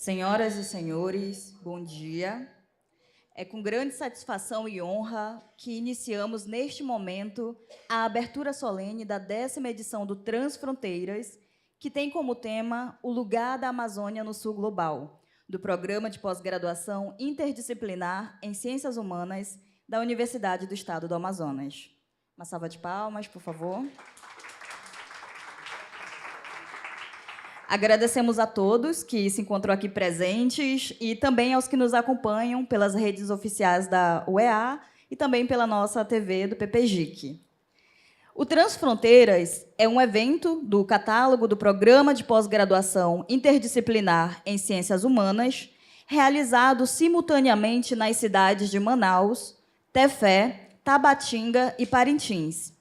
Senhoras e senhores, bom dia. É com grande satisfação e honra que iniciamos neste momento a abertura solene da 10ª edição do Transfronteiras, que tem como tema o lugar da Amazônia no Sul Global, do Programa de Pós-Graduação Interdisciplinar em Ciências Humanas da Universidade do Estado do Amazonas. Uma salva de palmas, por favor. Agradecemos a todos que se encontram aqui presentes e também aos que nos acompanham pelas redes oficiais da UEA e também pela nossa TV do PPGIC. O Transfronteiras é um evento do catálogo do Programa de Pós-Graduação Interdisciplinar em Ciências Humanas, realizado simultaneamente nas cidades de Manaus, Tefé, Tabatinga e Parintins.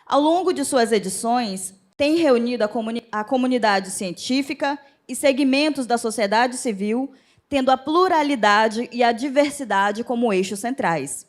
Ao longo de suas edições, tem reunido a comunidade científica e segmentos da sociedade civil, tendo a pluralidade e a diversidade como eixos centrais.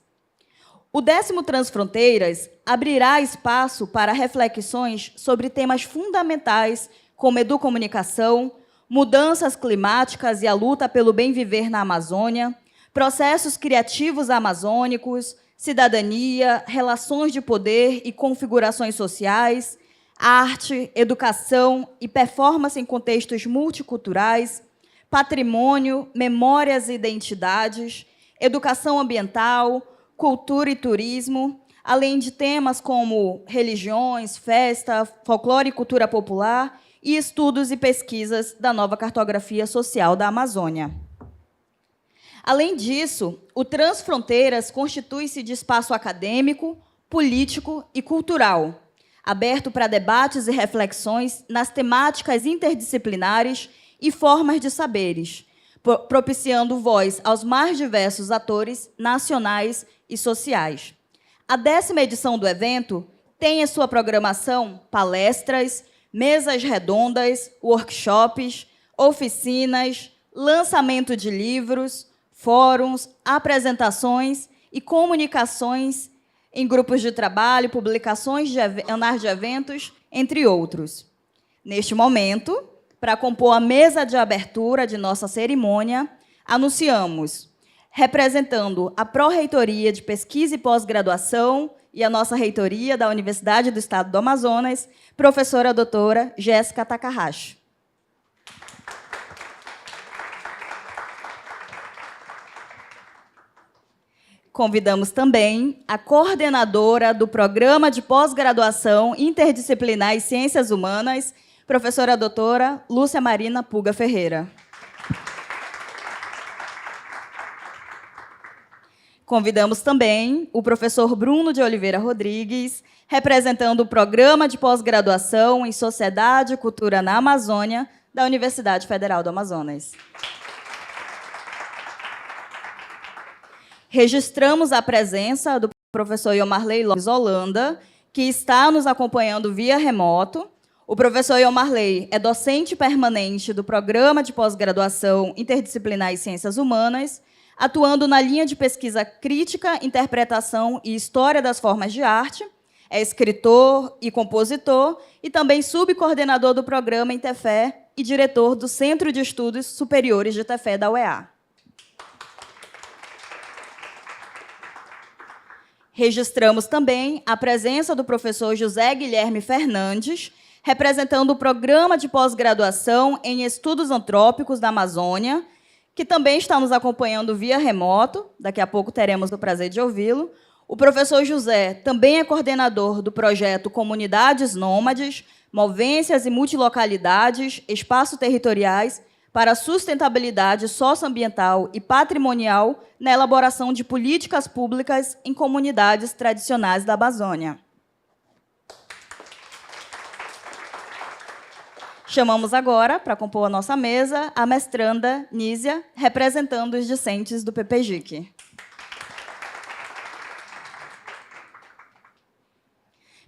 O 10º Transfronteiras abrirá espaço para reflexões sobre temas fundamentais como educomunicação, mudanças climáticas e a luta pelo bem viver na Amazônia, processos criativos amazônicos, cidadania, relações de poder e configurações sociais, arte, educação e performance em contextos multiculturais, patrimônio, memórias e identidades, educação ambiental, cultura e turismo, além de temas como religiões, festa, folclore e cultura popular e estudos e pesquisas da nova cartografia social da Amazônia. Além disso, o Transfronteiras constitui-se de espaço acadêmico, político e cultural, aberto para debates e reflexões nas temáticas interdisciplinares e formas de saberes, propiciando voz aos mais diversos atores nacionais e sociais. A 10ª edição do evento tem em sua programação palestras, mesas redondas, workshops, oficinas, lançamento de livros, fóruns, apresentações e comunicações em grupos de trabalho, publicações de eventos, entre outros. Neste momento, para compor a mesa de abertura de nossa cerimônia, anunciamos, representando a Pró-Reitoria de Pesquisa e Pós-Graduação e a nossa reitoria da Universidade do Estado do Amazonas, professora doutora Jéssica Takahashi. Convidamos também a coordenadora do Programa de Pós-Graduação Interdisciplinar em Ciências Humanas, professora doutora Lúcia Marina Puga Ferreira. Convidamos também o professor Bruno de Oliveira Rodrigues, representando o Programa de Pós-Graduação em Sociedade e Cultura na Amazônia, da Universidade Federal do Amazonas. Registramos a presença do professor Iomarley Lopes Holanda, que está nos acompanhando via remoto. O professor Iomarley é docente permanente do Programa de Pós-Graduação Interdisciplinar em Ciências Humanas, atuando na linha de pesquisa crítica, interpretação e história das formas de arte, é escritor e compositor e também subcoordenador do programa em Tefé e diretor do Centro de Estudos Superiores de Tefé da UEA. Registramos também a presença do professor José Guilherme Fernandes, representando o Programa de Pós-Graduação em Estudos Antrópicos da Amazônia, que também está nos acompanhando via remoto, daqui a pouco teremos o prazer de ouvi-lo. O professor José também é coordenador do projeto Comunidades Nômades, Movências e Multilocalidades, Espaços Territoriais para a Sustentabilidade Socioambiental e Patrimonial na elaboração de políticas públicas em comunidades tradicionais da Amazônia. Chamamos agora, para compor a nossa mesa, a mestranda Nízia, representando os discentes do PPGIC.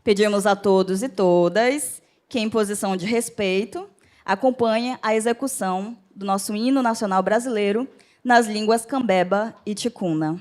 Pedimos a todos e todas que, em posição de respeito, acompanhem a execução do nosso hino nacional brasileiro nas línguas cambeba e ticuna.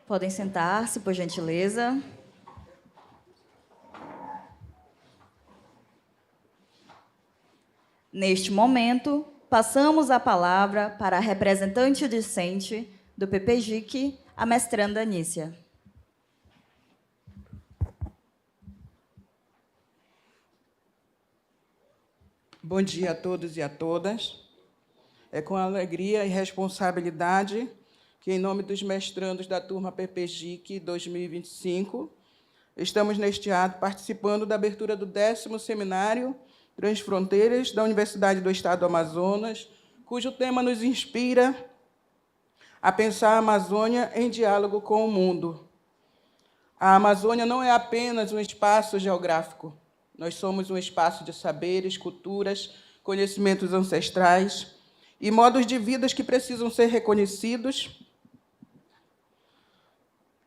Podem sentar-se, por gentileza. Neste momento, passamos a palavra para a representante discente do PPGIC, a mestranda Anícia. Bom dia a todos e a todas. É com alegria e responsabilidade que, em nome dos mestrandos da turma PPGIC 2025, estamos neste ato participando da abertura do 10º Seminário Transfronteiras da Universidade do Estado do Amazonas, cujo tema nos inspira a pensar a Amazônia em diálogo com o mundo. A Amazônia não é apenas um espaço geográfico. Nós somos um espaço de saberes, culturas, conhecimentos ancestrais e modos de vida que precisam ser reconhecidos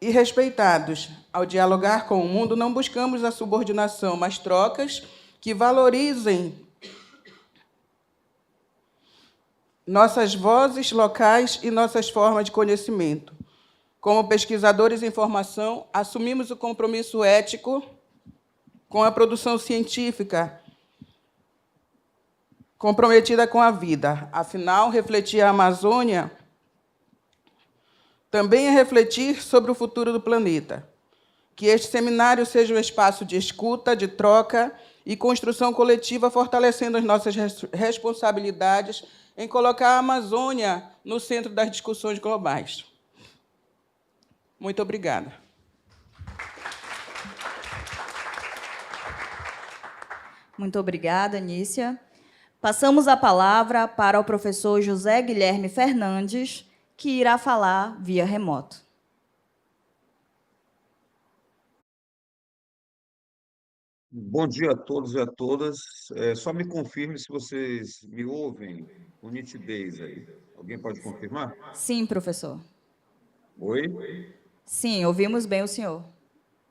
e respeitados. Ao dialogar com o mundo, não buscamos a subordinação, mas trocas que valorizem nossas vozes locais e nossas formas de conhecimento. Como pesquisadores em formação, assumimos o compromisso ético com a produção científica comprometida com a vida. Afinal, refletir a Amazônia também é refletir sobre o futuro do planeta. Que este seminário seja um espaço de escuta, de troca e construção coletiva, fortalecendo as nossas responsabilidades em colocar a Amazônia no centro das discussões globais. Muito obrigada. Muito obrigada, Anícia. Passamos a palavra para o professor José Guilherme Fernandes, que irá falar via remoto. Bom dia a todos e a todas. Só me confirme se vocês me ouvem com nitidez aí. Alguém pode confirmar? Sim, professor. Oi? Sim, ouvimos bem o senhor.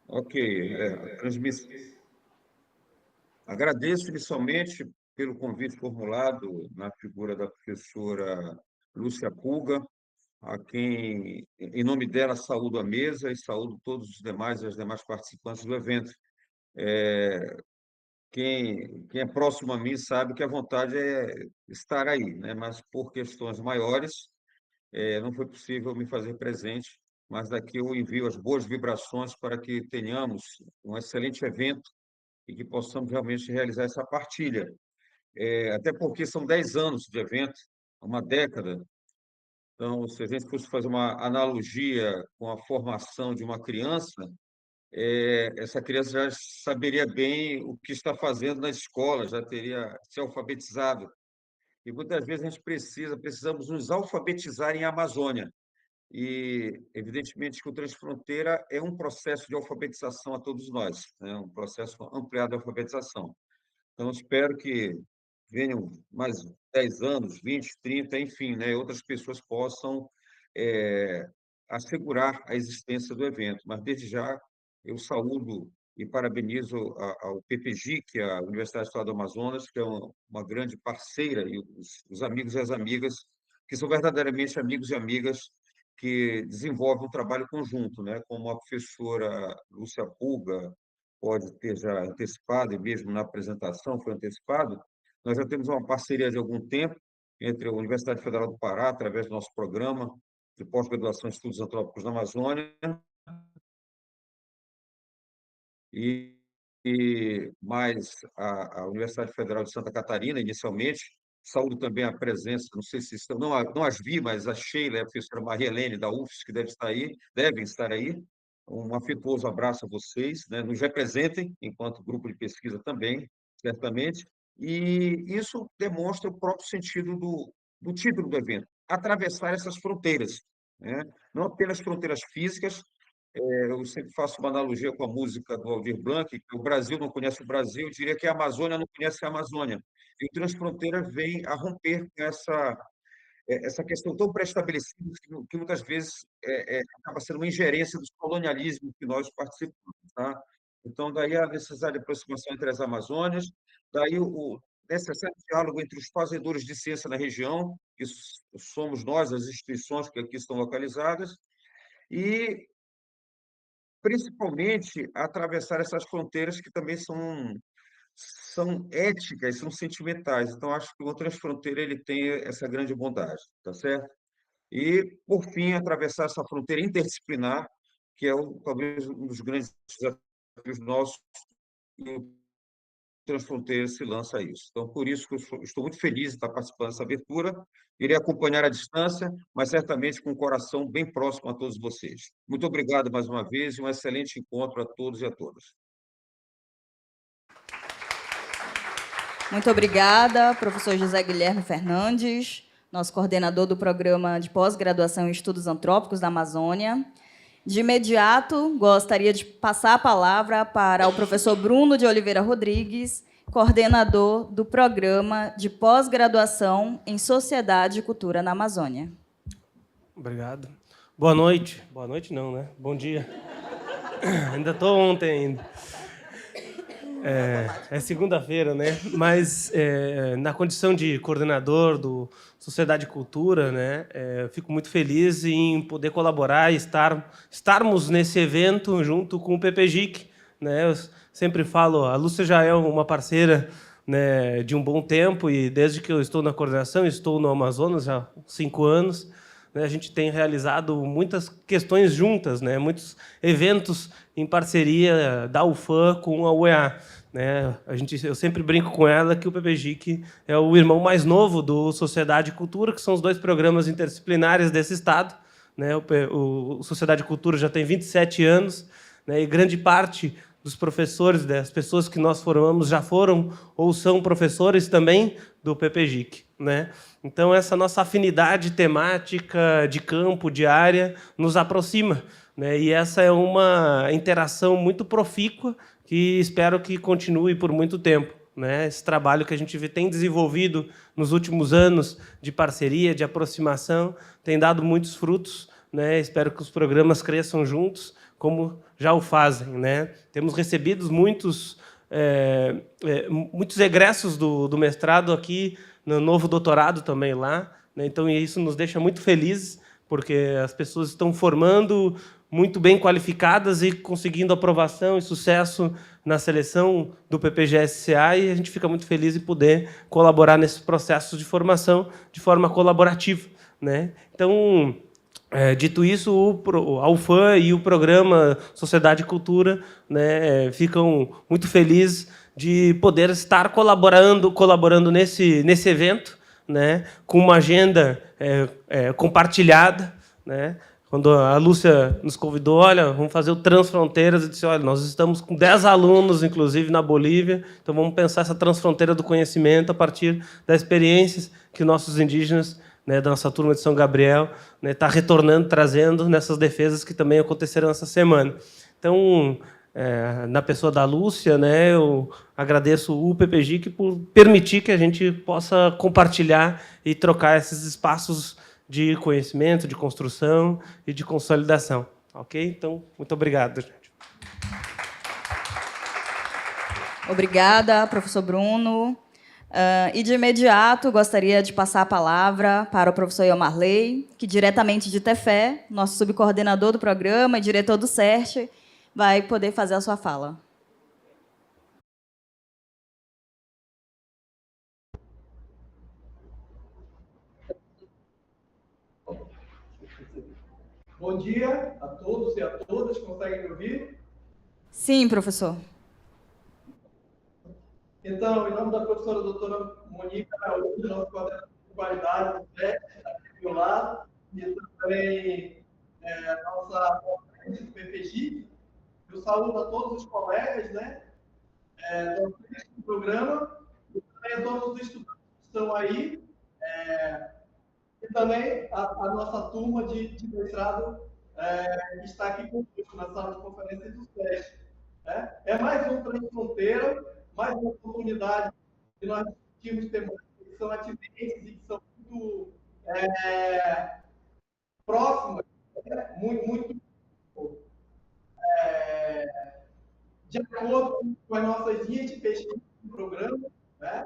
Ok. Agradeço inicialmente pelo convite formulado na figura da professora Lúcia Puga, a quem, em nome dela, saúdo a mesa e saúdo todos os demais e as demais participantes do evento. Quem é próximo a mim sabe que a vontade é estar aí, né? Mas por questões maiores, não foi possível me fazer presente, mas daqui eu envio as boas vibrações para que tenhamos um excelente evento e que possamos realmente realizar essa partilha. Até porque são 10 anos de evento, uma década. Então, se a gente fosse fazer uma analogia com a formação de uma criança, essa criança já saberia bem o que está fazendo na escola, já teria se alfabetizado. E muitas vezes a gente precisamos nos alfabetizar em Amazônia. E, evidentemente, que o Transfronteira é um processo de alfabetização a todos nós, né? Um processo ampliado de alfabetização. Então, espero que venham mais 10 anos, 20, 30, enfim, né? Outras pessoas possam eh, assegurar a existência do evento. Mas, desde já, eu saúdo e parabenizo ao PPGIC, a Universidade Estadual do Amazonas, que é uma grande parceira, e os amigos e as amigas, que são verdadeiramente amigos e amigas que desenvolvem um trabalho conjunto, né? Como a professora Lúcia Puga pode ter já antecipado, e mesmo na apresentação foi antecipado, nós já temos uma parceria de algum tempo entre a Universidade Federal do Pará, através do nosso programa de pós-graduação em Estudos Antrópicos na Amazônia, e, mais a Universidade Federal de Santa Catarina, inicialmente. Saúdo também a presença, não sei se estão, não as vi, mas a Sheila e a professora Maria Helene, da UFS, que devem estar aí. Um afetuoso abraço a vocês, né? Nos representem enquanto grupo de pesquisa também, certamente. E isso demonstra o próprio sentido do título do evento, atravessar essas fronteiras, né? Não apenas fronteiras físicas. Eu sempre faço uma analogia com a música do Aldir Blanc, que o Brasil não conhece o Brasil, eu diria que a Amazônia não conhece a Amazônia. E o Transfronteira vem a romper com essa questão tão pré-estabelecida que muitas vezes acaba sendo uma ingerência dos colonialismos que nós participamos. Tá? Então, daí a necessidade de aproximação entre as Amazônias, daí o necessário diálogo entre os fazedores de ciência na região, que somos nós, as instituições que aqui estão localizadas, e principalmente atravessar essas fronteiras que também são éticas, são sentimentais. Então, acho que o Transfronteira ele tem essa grande bondade, tá certo? E, por fim, atravessar essa fronteira interdisciplinar, que é talvez um dos grandes desafios nossos, e o Transfronteira se lança a isso. Então, por isso que eu estou muito feliz de estar participando dessa abertura. Irei acompanhar à distância, mas certamente com o coração bem próximo a todos vocês. Muito obrigado mais uma vez e um excelente encontro a todos e a todas. Muito obrigada, professor José Guilherme Fernandes, nosso coordenador do Programa de Pós-Graduação em Estudos Antrópicos da Amazônia. De imediato, gostaria de passar a palavra para o professor Bruno de Oliveira Rodrigues, coordenador do Programa de Pós-Graduação em Sociedade e Cultura na Amazônia. Obrigado. Boa noite. Boa noite não, né? Bom dia. Ainda estou ontem ainda. É segunda-feira, né? Mas na condição de coordenador do Sociedade e Cultura, né? Eu fico muito feliz em poder colaborar e estarmos nesse evento junto com o PPGIC, né? Eu sempre falo, a Lúcia já é uma parceira, né, de um bom tempo, e desde que eu estou na coordenação, estou no Amazonas já há 5 anos, né? A gente tem realizado muitas questões juntas, né? Muitos eventos em parceria da UFAM com a UEA. Né? Eu sempre brinco com ela que o PPGIC é o irmão mais novo do Sociedade e Cultura, que são os 2 programas interdisciplinares desse estado. Né? O Sociedade e Cultura já tem 27 anos, né? E grande parte dos professores, das pessoas que nós formamos, já foram ou são professores também do PPGIC. Né? Então, essa nossa afinidade temática, de campo, de área, nos aproxima. Né? E essa é uma interação muito profícua que espero que continue por muito tempo. Né? Esse trabalho que a gente tem desenvolvido nos últimos anos de parceria, de aproximação, tem dado muitos frutos. Né? Espero que os programas cresçam juntos, como já o fazem. Né? Temos recebido muitos egressos do mestrado aqui, no novo doutorado também lá. Né? Então, isso nos deixa muito felizes, porque as pessoas estão formando muito bem qualificadas e conseguindo aprovação e sucesso na seleção do PPGSCA, e a gente fica muito feliz em poder colaborar nesses processos de formação de forma colaborativa. Né? Então, dito isso, a UFAM e o programa Sociedade e Cultura, né, ficam muito felizes de poder estar colaborando nesse evento, né, com uma agenda compartilhada, né, Quando a Lúcia nos convidou, olha, vamos fazer o Transfronteiras, eu disse, olha, nós estamos com 10 alunos, inclusive, na Bolívia, então vamos pensar essa transfronteira do conhecimento a partir das experiências que nossos indígenas, né, da nossa turma de São Gabriel, né, tá retornando, trazendo nessas defesas que também aconteceram essa semana. Então, na pessoa da Lúcia, né, eu agradeço o PPGIC por permitir que a gente possa compartilhar e trocar esses espaços de conhecimento, de construção e de consolidação. Ok? Então, muito obrigado, gente. Obrigada, professor Bruno. E, de imediato, gostaria de passar a palavra para o professor Iomarley, que, diretamente de Tefé, nosso subcoordenador do programa e diretor do CERT, vai poder fazer a sua fala. Bom dia a todos e a todas. Conseguem me ouvir? Sim, professor. Então, em nome da professora doutora Mônica Araújo, nossa coordenadora de qualidade do CERT, aqui do lado, e também nossa conferência do PPGIC, eu saúdo a todos os colegas, né, do programa, e também a todos os estudantes que estão aí, e também a nossa turma de mestrado que está aqui conosco na sala de conferência do CERT. É mais um Transfronteira, mais uma oportunidade que nós discutimos temáticas que são ativentes e que são muito próximas, né? muito de acordo com as nossas linhas de pesquisa do programa, né?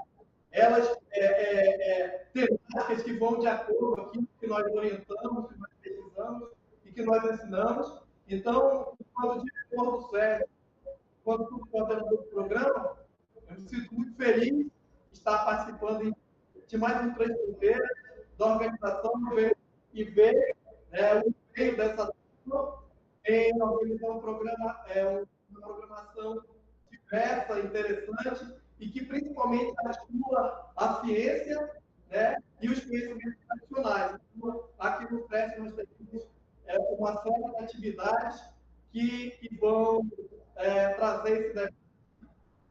Elas temáticas que vão de acordo com aquilo que nós orientamos, que nós pesquisamos e que nós ensinamos. Então, quando diretor do CERT, quando coordenador do programa, eu me sinto muito feliz de estar participando de mais um Transfronteira da organização e ver o empenho dessa turma em organizar um programa, uma programação diversa, interessante e que principalmente articula a ciência, né, e os conhecimentos tradicionais. Então, aqui no CERT nós temos uma série de atividades que vão trazer esse debate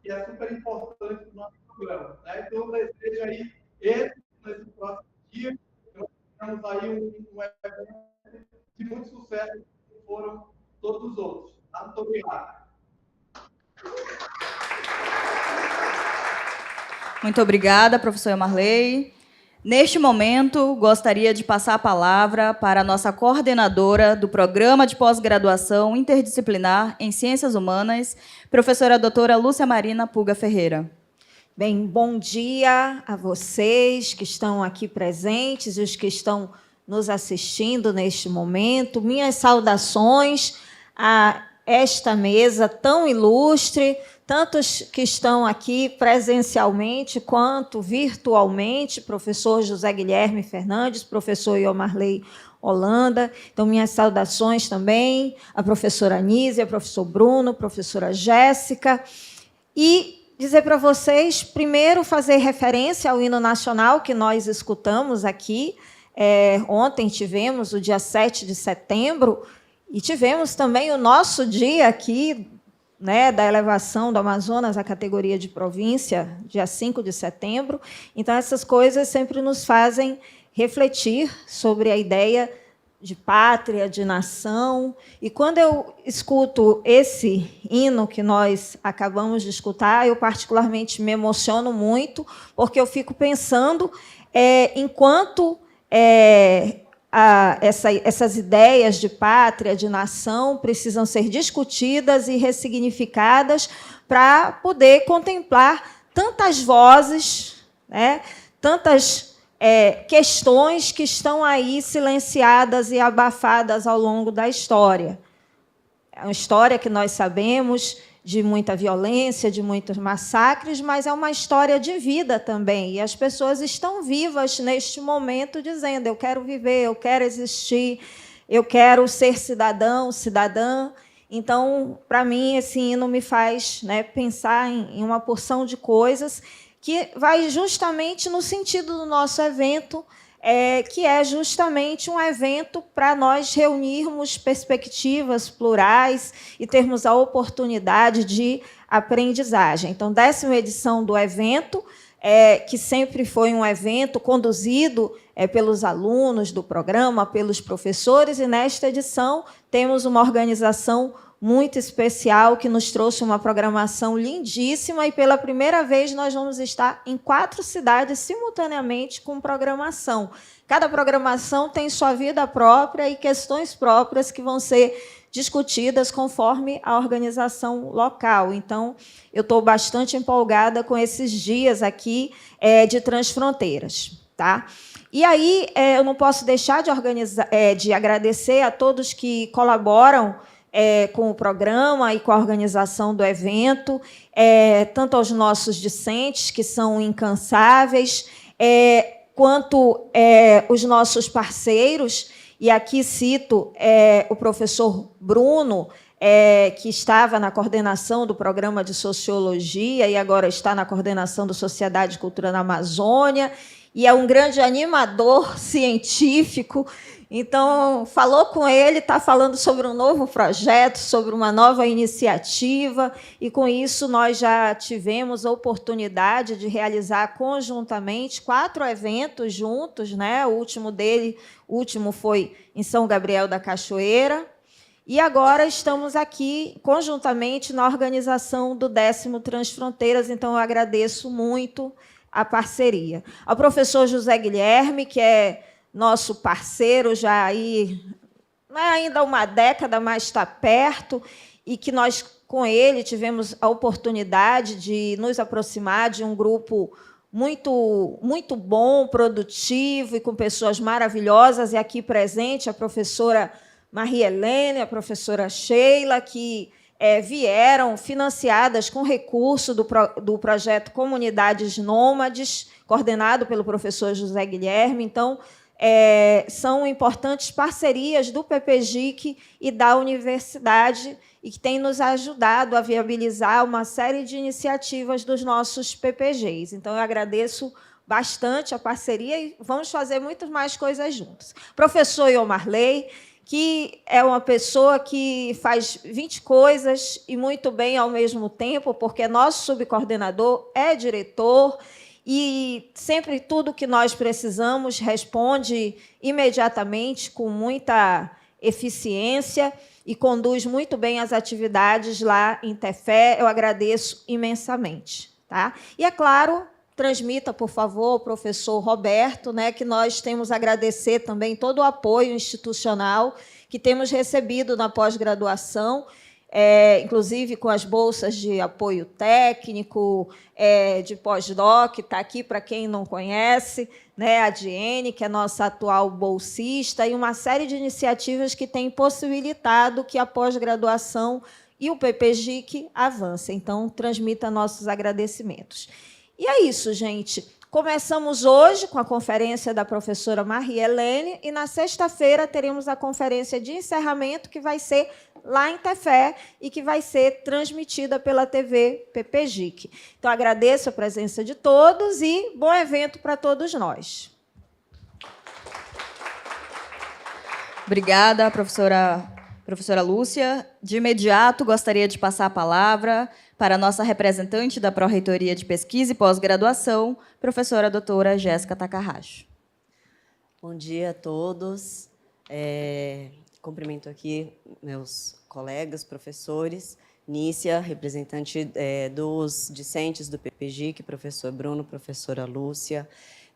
que é super importante para o nosso programa. Né? Então, eu desejo aí, nesse próximo dia, nós temos aí um evento de muito sucesso, que foram todos os outros. Tá? Muito obrigado. Muito obrigada, professor Iomarley. Neste momento, gostaria de passar a palavra para a nossa coordenadora do Programa de Pós-Graduação Interdisciplinar em Ciências Humanas, professora doutora Lúcia Marina Puga Ferreira. Bem, bom dia a vocês que estão aqui presentes e os que estão nos assistindo neste momento. Minhas saudações a esta mesa tão ilustre, tantos que estão aqui presencialmente quanto virtualmente, professor José Guilherme Fernandes, professor Iomarley Holanda. Então, minhas saudações também à professora Anísia, ao professor Bruno, professora Jéssica. E dizer para vocês, primeiro, fazer referência ao hino nacional que nós escutamos aqui. Ontem tivemos o dia 7 de setembro, e tivemos também o nosso dia aqui, né, da elevação do Amazonas à categoria de província, dia 5 de setembro. Então, essas coisas sempre nos fazem refletir sobre a ideia de pátria, de nação. E quando eu escuto esse hino que nós acabamos de escutar, eu particularmente me emociono muito, porque eu fico pensando enquanto essas ideias de pátria, de nação, precisam ser discutidas e ressignificadas para poder contemplar tantas vozes, né, tantas questões que estão aí silenciadas e abafadas ao longo da história. É uma história que nós sabemos de muita violência, de muitos massacres, mas é uma história de vida também. E as pessoas estão vivas neste momento dizendo: eu quero viver, eu quero existir, eu quero ser cidadão, cidadã. Então, para mim, esse hino me faz, né, pensar em uma porção de coisas que vai justamente no sentido do nosso evento, que é justamente um evento para nós reunirmos perspectivas plurais e termos a oportunidade de aprendizagem. Então, 10ª edição do evento, que sempre foi um evento conduzido pelos alunos do programa, pelos professores, e nesta edição temos uma organização muito especial que nos trouxe uma programação lindíssima, e pela primeira vez nós vamos estar em 4 cidades simultaneamente com programação. Cada programação tem sua vida própria e questões próprias que vão ser discutidas conforme a organização local. Então, eu estou bastante empolgada com esses dias aqui de Transfronteiras. Tá? E aí, eu não posso deixar de agradecer a todos que colaboram com o programa e com a organização do evento, tanto aos nossos discentes, que são incansáveis, quanto os nossos parceiros. E aqui cito o professor Bruno, que estava na coordenação do programa de Sociologia e agora está na coordenação do Sociedade e Cultura na Amazônia, e é um grande animador científico. Então, falou com ele, está falando sobre um novo projeto, sobre uma nova iniciativa, e, com isso, nós já tivemos a oportunidade de realizar conjuntamente 4 eventos juntos, né? O último foi em São Gabriel da Cachoeira, e agora estamos aqui conjuntamente na organização do 10º Transfronteiras, então eu agradeço muito a parceria. Ao professor José Guilherme, que é nosso parceiro já aí, não é ainda uma década, mas está perto, e que nós, com ele, tivemos a oportunidade de nos aproximar de um grupo muito, muito bom, produtivo e com pessoas maravilhosas, e aqui presente a professora Maria Helene, a professora Sheila, que vieram financiadas com recurso do projeto Comunidades Nômades, coordenado pelo professor José Guilherme. Então, são importantes parcerias do PPGIC e da universidade, e que têm nos ajudado a viabilizar uma série de iniciativas dos nossos PPGs. Então, eu agradeço bastante a parceria e vamos fazer muitas mais coisas juntos. Professor Iomarley, que é uma pessoa que faz 20 coisas e muito bem ao mesmo tempo, porque é nosso subcoordenador, é diretor, e sempre tudo que nós precisamos responde imediatamente, com muita eficiência, e conduz muito bem as atividades lá em Tefé. Eu agradeço imensamente. Tá? E, é claro, transmita, por favor, ao professor Roberto, né, que nós temos a agradecer também todo o apoio institucional que temos recebido na pós-graduação, inclusive com as bolsas de apoio técnico, de pós-doc, está aqui para quem não conhece, né, a Diene, que é nossa atual bolsista, e uma série de iniciativas que têm possibilitado que a pós-graduação e o PPGIC avancem. Então, transmita nossos agradecimentos. E é isso, gente. Começamos hoje com a conferência da professora Maria Helene, e, na sexta-feira, teremos a conferência de encerramento, que vai ser lá em Tefé e que vai ser transmitida pela TV PPGIC. Então, agradeço a presença de todos e bom evento para todos nós. Obrigada, professora Lúcia. De imediato, gostaria de passar a palavra para a nossa representante da Pró-Reitoria de Pesquisa e Pós-Graduação, professora doutora Jéssica Takahashi. Bom dia a todos. Cumprimento aqui meus colegas, professores. Nícia, representante dos discentes do PPGIC, professor Bruno, professora Lúcia.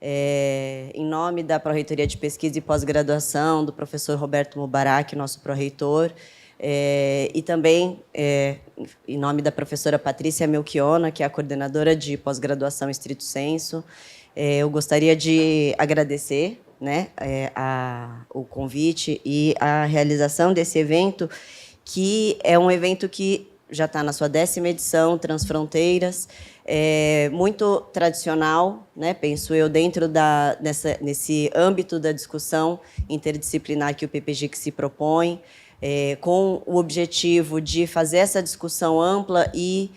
Em nome da Pró-Reitoria de Pesquisa e Pós-Graduação, do professor Roberto Mubarak, nosso pró-reitor, e também em nome da professora Patrícia Melchiona, que é a coordenadora de pós-graduação estrito sensu, eu gostaria de agradecer, né, o convite e a realização desse evento, que é um evento que já está na sua 10ª edição, Transfronteiras, muito tradicional, né, penso eu, dentro nesse âmbito da discussão interdisciplinar que o PPGIC se propõe, com o objetivo de fazer essa discussão ampla e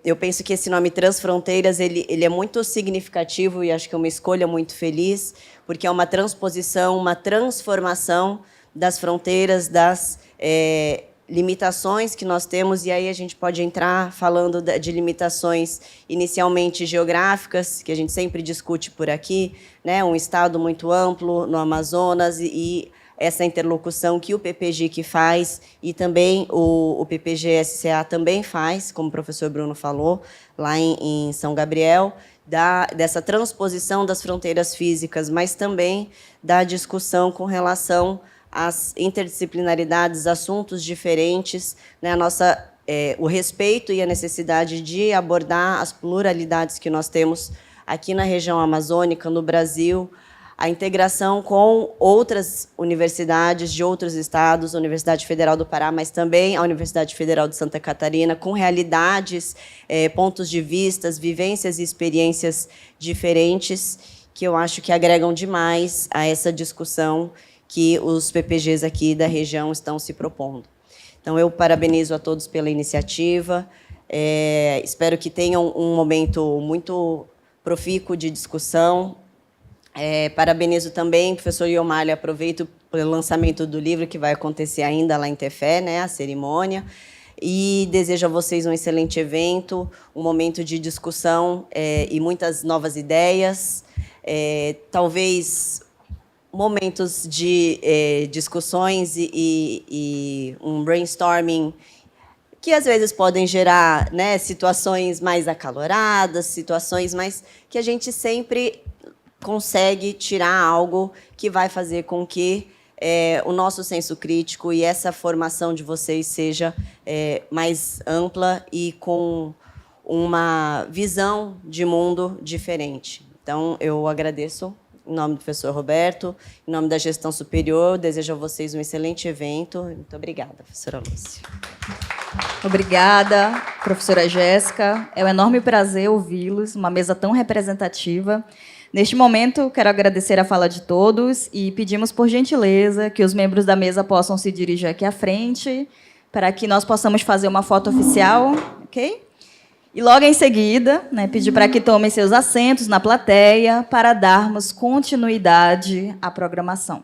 Eu penso que esse nome Transfronteiras ele é muito significativo e acho que é uma escolha muito feliz, porque é uma transposição, uma transformação das fronteiras, das limitações que nós temos, e aí a gente pode entrar falando de limitações inicialmente geográficas, que a gente sempre discute por aqui, né? Um estado muito amplo no Amazonas e essa interlocução que o PPGIC faz e também o PPG-SCA também faz, como o professor Bruno falou, lá em São Gabriel, dessa transposição das fronteiras físicas, mas também da discussão com relação às interdisciplinaridades, assuntos diferentes, né, o respeito e a necessidade de abordar as pluralidades que nós temos aqui na região amazônica, no Brasil, a integração com outras universidades de outros estados, a Universidade Federal do Pará, mas também a Universidade Federal de Santa Catarina, com realidades, pontos de vista, vivências e experiências diferentes, que eu acho que agregam demais a essa discussão que os PPGs aqui da região estão se propondo. Então, eu parabenizo a todos pela iniciativa, espero que tenham um momento muito profícuo de discussão. Parabenizo também o professor Iomalho, aproveito pelo lançamento do livro, que vai acontecer ainda lá em Tefé, né, a cerimônia, e desejo a vocês um excelente evento, um momento de discussão e muitas novas ideias, talvez momentos de discussões e um brainstorming que às vezes podem gerar, né, situações mais acaloradas, situações mais que a gente sempre consegue tirar algo que vai fazer com que o nosso senso crítico e essa formação de vocês seja mais ampla e com uma visão de mundo diferente. Então, eu agradeço em nome do professor Roberto, em nome da gestão superior, desejo a vocês um excelente evento. Muito obrigada, professora Lúcia. Obrigada, professora Jéssica. É um enorme prazer ouvi-los, uma mesa tão representativa. Neste momento, quero agradecer a fala de todos e pedimos, por gentileza, que os membros da mesa possam se dirigir aqui à frente, para que nós possamos fazer uma foto oficial, ok? E logo em seguida, né, pedir para que tomem seus assentos na plateia para darmos continuidade à programação.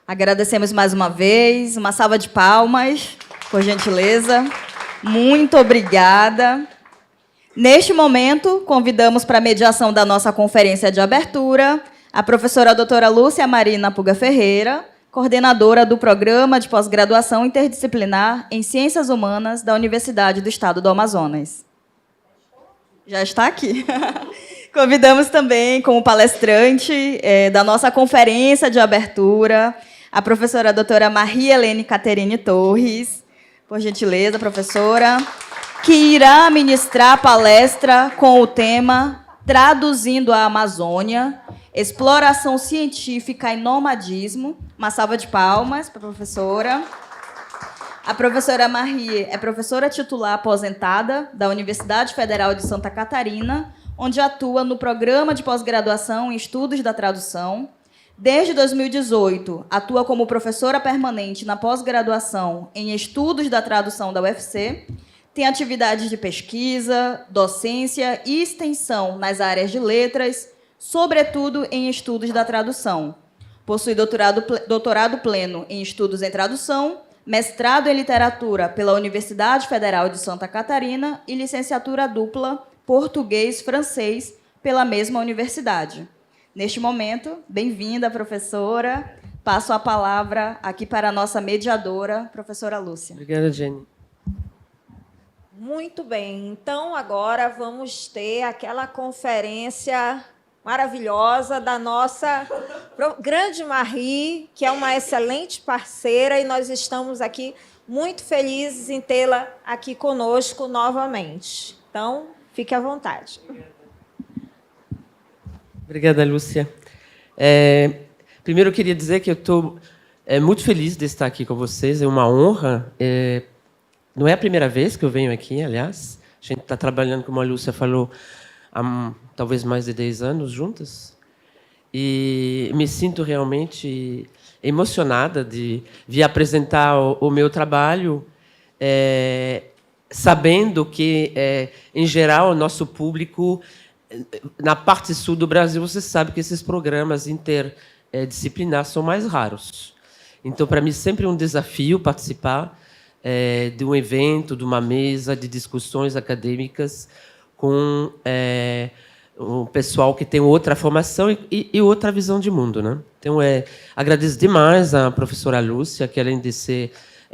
Agradecemos mais uma vez. Uma salva de palmas, por gentileza. Muito obrigada. Neste momento, convidamos para a mediação da nossa conferência de abertura a professora doutora Lúcia Marina Puga Ferreira, coordenadora do Programa de Pós-Graduação Interdisciplinar em Ciências Humanas da Universidade do Estado do Amazonas. Já está aqui. Convidamos também, como palestrante da nossa conferência de abertura, a professora doutora Maria Helene Caterine Torres, por gentileza, professora, que irá ministrar a palestra com o tema Traduzindo a Amazônia, Exploração Científica e Nomadismo. Uma salva de palmas para a professora. A professora Marie é professora titular aposentada da Universidade Federal de Santa Catarina, onde atua no Programa de Pós-Graduação em Estudos da Tradução. Desde 2018, atua como professora permanente na pós-graduação em Estudos da Tradução da UFC, tem atividades de pesquisa, docência e extensão nas áreas de letras, sobretudo em estudos da tradução. Possui doutorado pleno em estudos em tradução, mestrado em literatura pela Universidade Federal de Santa Catarina e licenciatura dupla português-francês pela mesma universidade. Neste momento, bem-vinda, professora. Passo a palavra aqui para a nossa mediadora, professora Lúcia. Obrigada, Jenny. Muito bem. Então, agora vamos ter aquela conferência maravilhosa da nossa grande Marie, que é uma excelente parceira, e nós estamos aqui muito felizes em tê-la aqui conosco novamente. Então, fique à vontade. Obrigada, Lúcia. Primeiro, eu queria dizer que eu estou muito feliz de estar aqui com vocês, é uma honra. Não é a primeira vez que eu venho aqui, aliás. A gente está trabalhando, como a Lúcia falou, há talvez mais de 10 anos juntas. E me sinto realmente emocionada de vir apresentar o meu trabalho, sabendo que, em geral, o nosso público, na parte sul do Brasil, você sabe que esses programas interdisciplinares são mais raros. Então, para mim, sempre é um desafio participar de um evento, de uma mesa de discussões acadêmicas com um pessoal que tem outra formação e outra visão de mundo, né? Então, agradeço demais à professora Lúcia, que, além de ser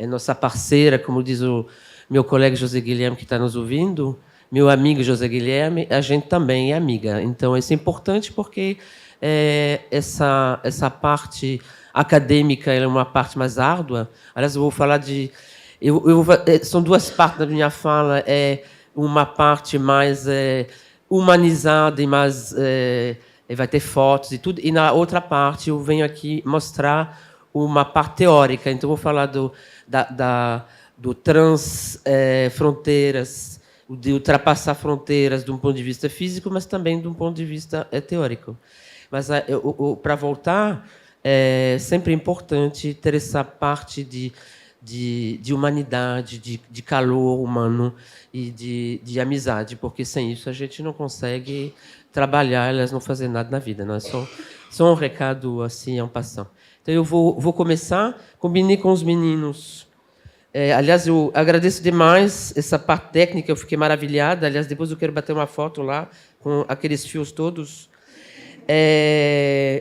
nossa parceira, como diz o meu colega José Guilherme, que está nos ouvindo, meu amigo José Guilherme, a gente também é amiga. Então, isso é importante porque essa parte acadêmica é uma parte mais árdua. Aliás, eu vou falar de... são duas partes da minha fala. Uma parte mais humanizada e mais... vai ter fotos e tudo. E, na outra parte, eu venho aqui mostrar uma parte teórica. Então, eu vou falar do transfronteiras, de ultrapassar fronteiras de um ponto de vista físico, mas também de um ponto de vista teórico. Mas, para voltar, é sempre importante ter essa parte de humanidade, de calor humano e de amizade, porque sem isso a gente não consegue trabalhar, elas não fazem nada na vida. Não é só um recado assim, en passant. Então, eu vou começar, combinei com os meninos. Aliás, eu agradeço demais essa parte técnica, eu fiquei maravilhada. Aliás, depois eu quero bater uma foto lá com aqueles fios todos.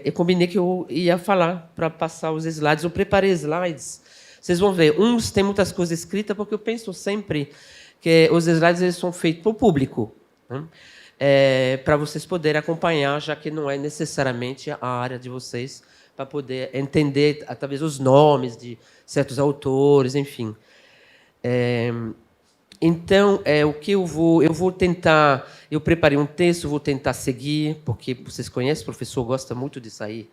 Eu combinei que eu ia falar para passar os slides. Eu preparei slides. Vocês vão ver, uns têm muitas coisas escritas, porque eu penso sempre que os slides eles são feitos para o público, né? Para vocês poderem acompanhar, já que não é necessariamente a área de vocês, para poder entender, talvez, os nomes de certos autores, enfim. Então, o que eu vou tentar... Eu preparei um texto, vou tentar seguir, porque vocês conhecem, o professor gosta muito de sair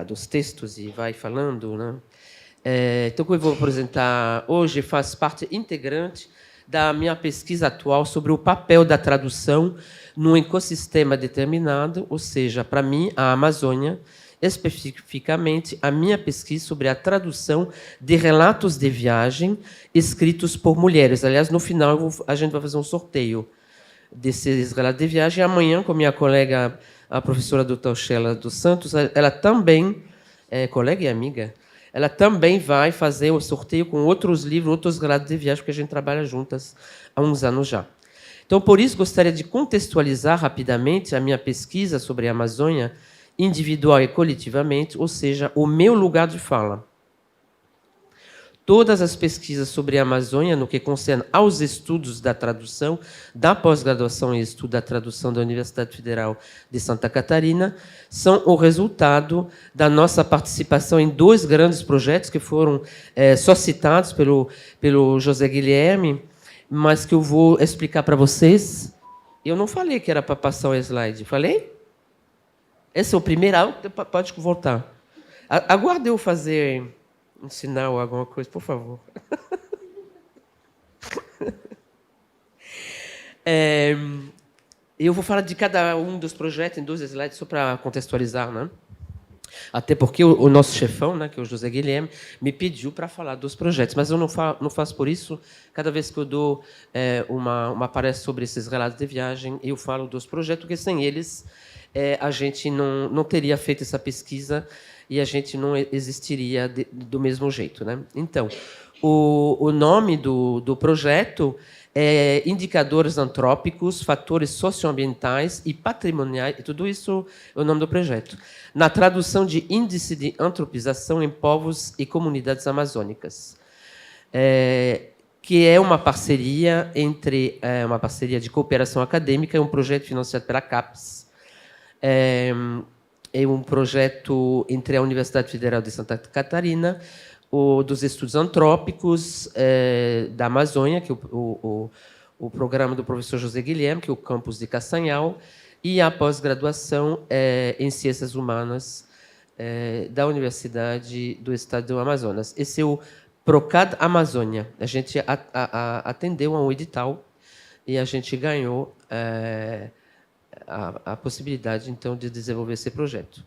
dos textos e vai falando, né? Então, o que eu vou apresentar hoje faz parte integrante da minha pesquisa atual sobre o papel da tradução num ecossistema determinado, ou seja, para mim, a Amazônia, especificamente a minha pesquisa sobre a tradução de relatos de viagem escritos por mulheres. Aliás, no final, a gente vai fazer um sorteio desses relatos de viagem. Amanhã, com minha colega, a professora doutora Sheila dos Santos, ela também, colega e amiga, ela também vai fazer o sorteio com outros livros, outros relatos de viagem, porque a gente trabalha juntas há uns anos já. Então, por isso, gostaria de contextualizar rapidamente a minha pesquisa sobre a Amazônia, individual e coletivamente, ou seja, o meu lugar de fala. Todas as pesquisas sobre a Amazônia, no que concerne aos estudos da tradução, da pós-graduação e estudo da tradução da Universidade Federal de Santa Catarina, são o resultado da nossa participação em 2 grandes projetos que foram só citados pelo José Guilherme, mas que eu vou explicar para vocês. Eu não falei que era para passar o slide. Falei? Esse é o primeiro. Pode voltar. Aguarde eu fazer um sinal, alguma coisa, por favor. Eu vou falar de cada um dos projetos em 2 slides, só para contextualizar, né? Até porque o nosso chefão, né, que é o José Guilherme, me pediu para falar dos projetos, mas eu não faço por isso. Cada vez que eu dou uma palestra sobre esses relatos de viagem, eu falo dos projetos, porque sem eles a gente não teria feito essa pesquisa e a gente não existiria do mesmo jeito, né? Então, o nome do projeto é Indicadores Antrópicos, Fatores Socioambientais e Patrimoniais, tudo isso é o nome do projeto, na tradução de Índice de Antropização em Povos e Comunidades Amazônicas, que é uma parceria uma parceria de cooperação acadêmica e um projeto financiado pela CAPES. É um projeto entre a Universidade Federal de Santa Catarina, dos estudos antrópicos da Amazônia, que é o programa do professor José Guilherme, que é o campus de Castanhal, e a pós-graduação em Ciências Humanas da Universidade do Estado do Amazonas. Esse é o Procad Amazônia. A gente atendeu a um edital e a gente ganhou a possibilidade, então, de desenvolver esse projeto.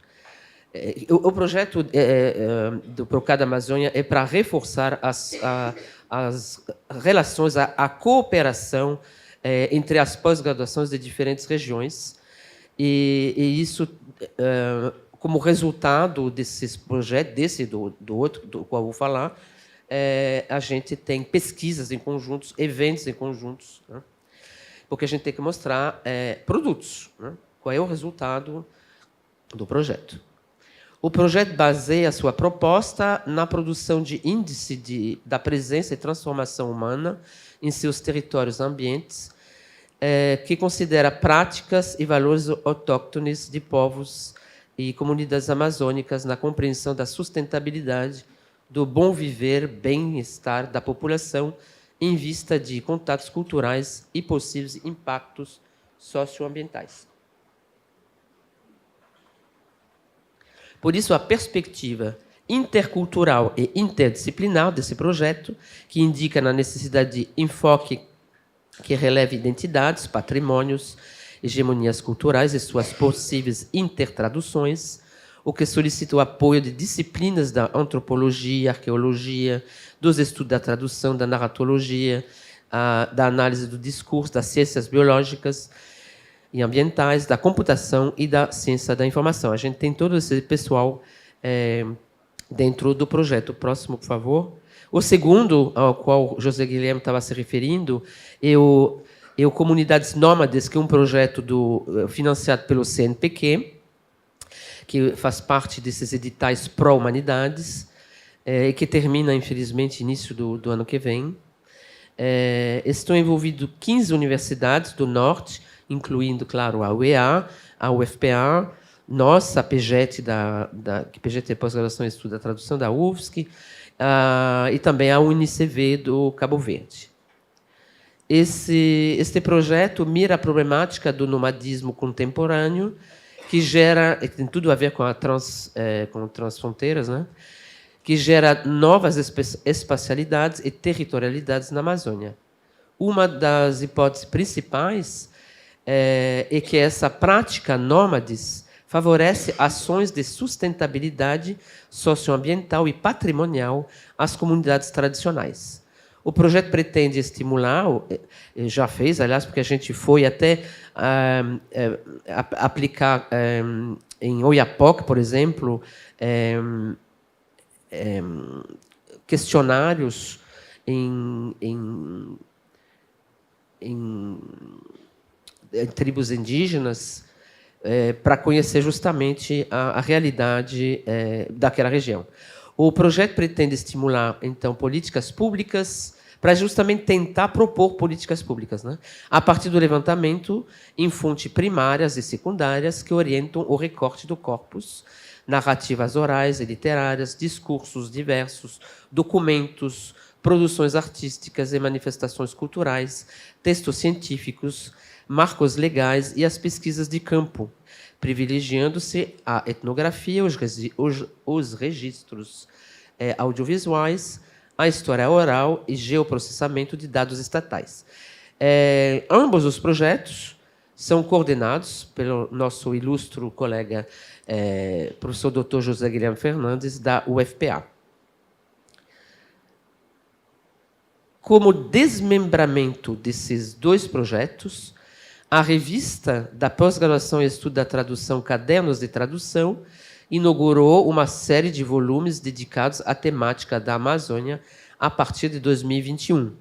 O projeto do Procad Amazônia é para reforçar as relações, a cooperação entre as pós-graduações de diferentes regiões. E isso, como resultado desses projetos, do outro, do qual eu vou falar, a gente tem pesquisas em conjuntos, eventos em conjuntos, né? Porque a gente tem que mostrar produtos, né? Qual é o resultado do projeto. O projeto baseia a sua proposta na produção de índice da presença e transformação humana em seus territórios ambientes, que considera práticas e valores autóctones de povos e comunidades amazônicas na compreensão da sustentabilidade, do bom viver, bem-estar da população, em vista de contatos culturais e possíveis impactos socioambientais. Por isso, a perspectiva intercultural e interdisciplinar desse projeto, que indica na necessidade de enfoque que releve identidades, patrimônios, hegemonias culturais e suas possíveis intertraduções, o que solicita o apoio de disciplinas da antropologia, arqueologia, dos estudos da tradução, da narratologia, da análise do discurso, das ciências biológicas e ambientais, da computação e da ciência da informação. A gente tem todo esse pessoal dentro do projeto. Próximo, por favor. O segundo, ao qual José Guilherme estava se referindo, é o Comunidades Nômades, que é um projeto financiado pelo CNPq, que faz parte desses editais pró-humanidades, e que termina, infelizmente, início do ano que vem. Estão envolvidos 15 universidades do Norte, incluindo, claro, a UEA, a UFPA, nossa, a PGET, PGET é Pós-Graduação em Estudo da Tradução, da UFSC, e também a UNICV do Cabo Verde. Este projeto mira a problemática do nomadismo contemporâneo, que tem tudo a ver com com transfronteiras, né? Que gera novas espacialidades e territorialidades na Amazônia. Uma das hipóteses principais é que essa prática nômades favorece ações de sustentabilidade socioambiental e patrimonial às comunidades tradicionais. O projeto pretende estimular, já fez, aliás, porque a gente foi até aplicar em Oiapoque, por exemplo, questionários em tribos indígenas para conhecer justamente a realidade daquela região. O projeto pretende estimular, então, políticas públicas para justamente tentar propor políticas públicas, né? A partir do levantamento em fontes primárias e secundárias que orientam o recorte do corpus, narrativas orais e literárias, discursos diversos, documentos, produções artísticas e manifestações culturais, textos científicos, marcos legais e as pesquisas de campo, privilegiando-se a etnografia, os registros audiovisuais, a história oral e geoprocessamento de dados estatais. Ambos os projetos são coordenados pelo nosso ilustre colega, professor Dr. José Guilherme Fernandes, da UFPA. Como desmembramento desses dois projetos, a revista da Pós-Graduação em Estudo da Tradução, Cadernos de Tradução, inaugurou uma série de volumes dedicados à temática da Amazônia a partir de 2021,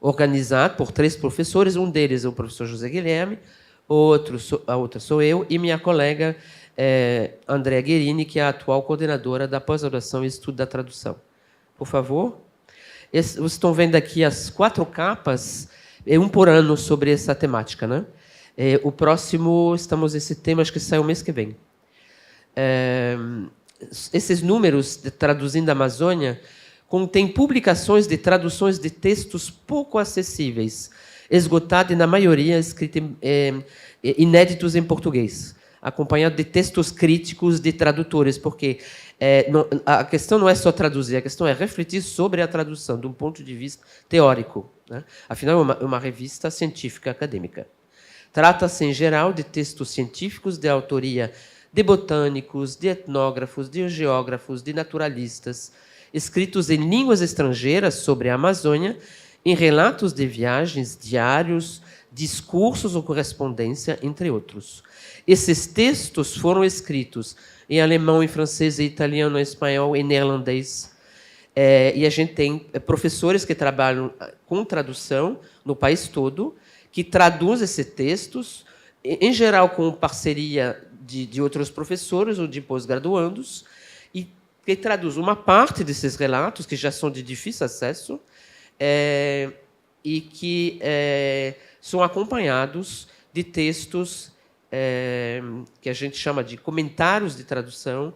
organizado por 3 professores, um deles é o professor José Guilherme, a outra sou eu, e minha colega Andréa Guerini, que é a atual coordenadora da Pós-Graduação em Estudo da Tradução. Por favor. Vocês estão vendo aqui as 4 capas, um por ano sobre essa temática, né? O próximo, estamos nesse tema, acho que sai o mês que vem. Esses números de Traduzindo a Amazônia contêm publicações de traduções de textos pouco acessíveis, esgotados e, na maioria, escritos inéditos em português. acompanhado de textos críticos de tradutores, porque a questão não é só traduzir, a questão é refletir sobre a tradução, de um ponto de vista teórico, né? Afinal, é uma revista científica acadêmica. Trata-se, em geral, de textos científicos de autoria de botânicos, de etnógrafos, de geógrafos, de naturalistas, escritos em línguas estrangeiras sobre a Amazônia, em relatos de viagens, diários, discursos ou correspondência, entre outros. Esses textos foram escritos em alemão, em francês, em italiano, em espanhol, em neerlandês. E a gente tem professores que trabalham com tradução no país todo, que traduzem esses textos, em geral com parceria de outros professores ou de pós-graduandos, e que traduzem uma parte desses relatos, que já são de difícil acesso, e que são acompanhados de textos que a gente chama de comentários de tradução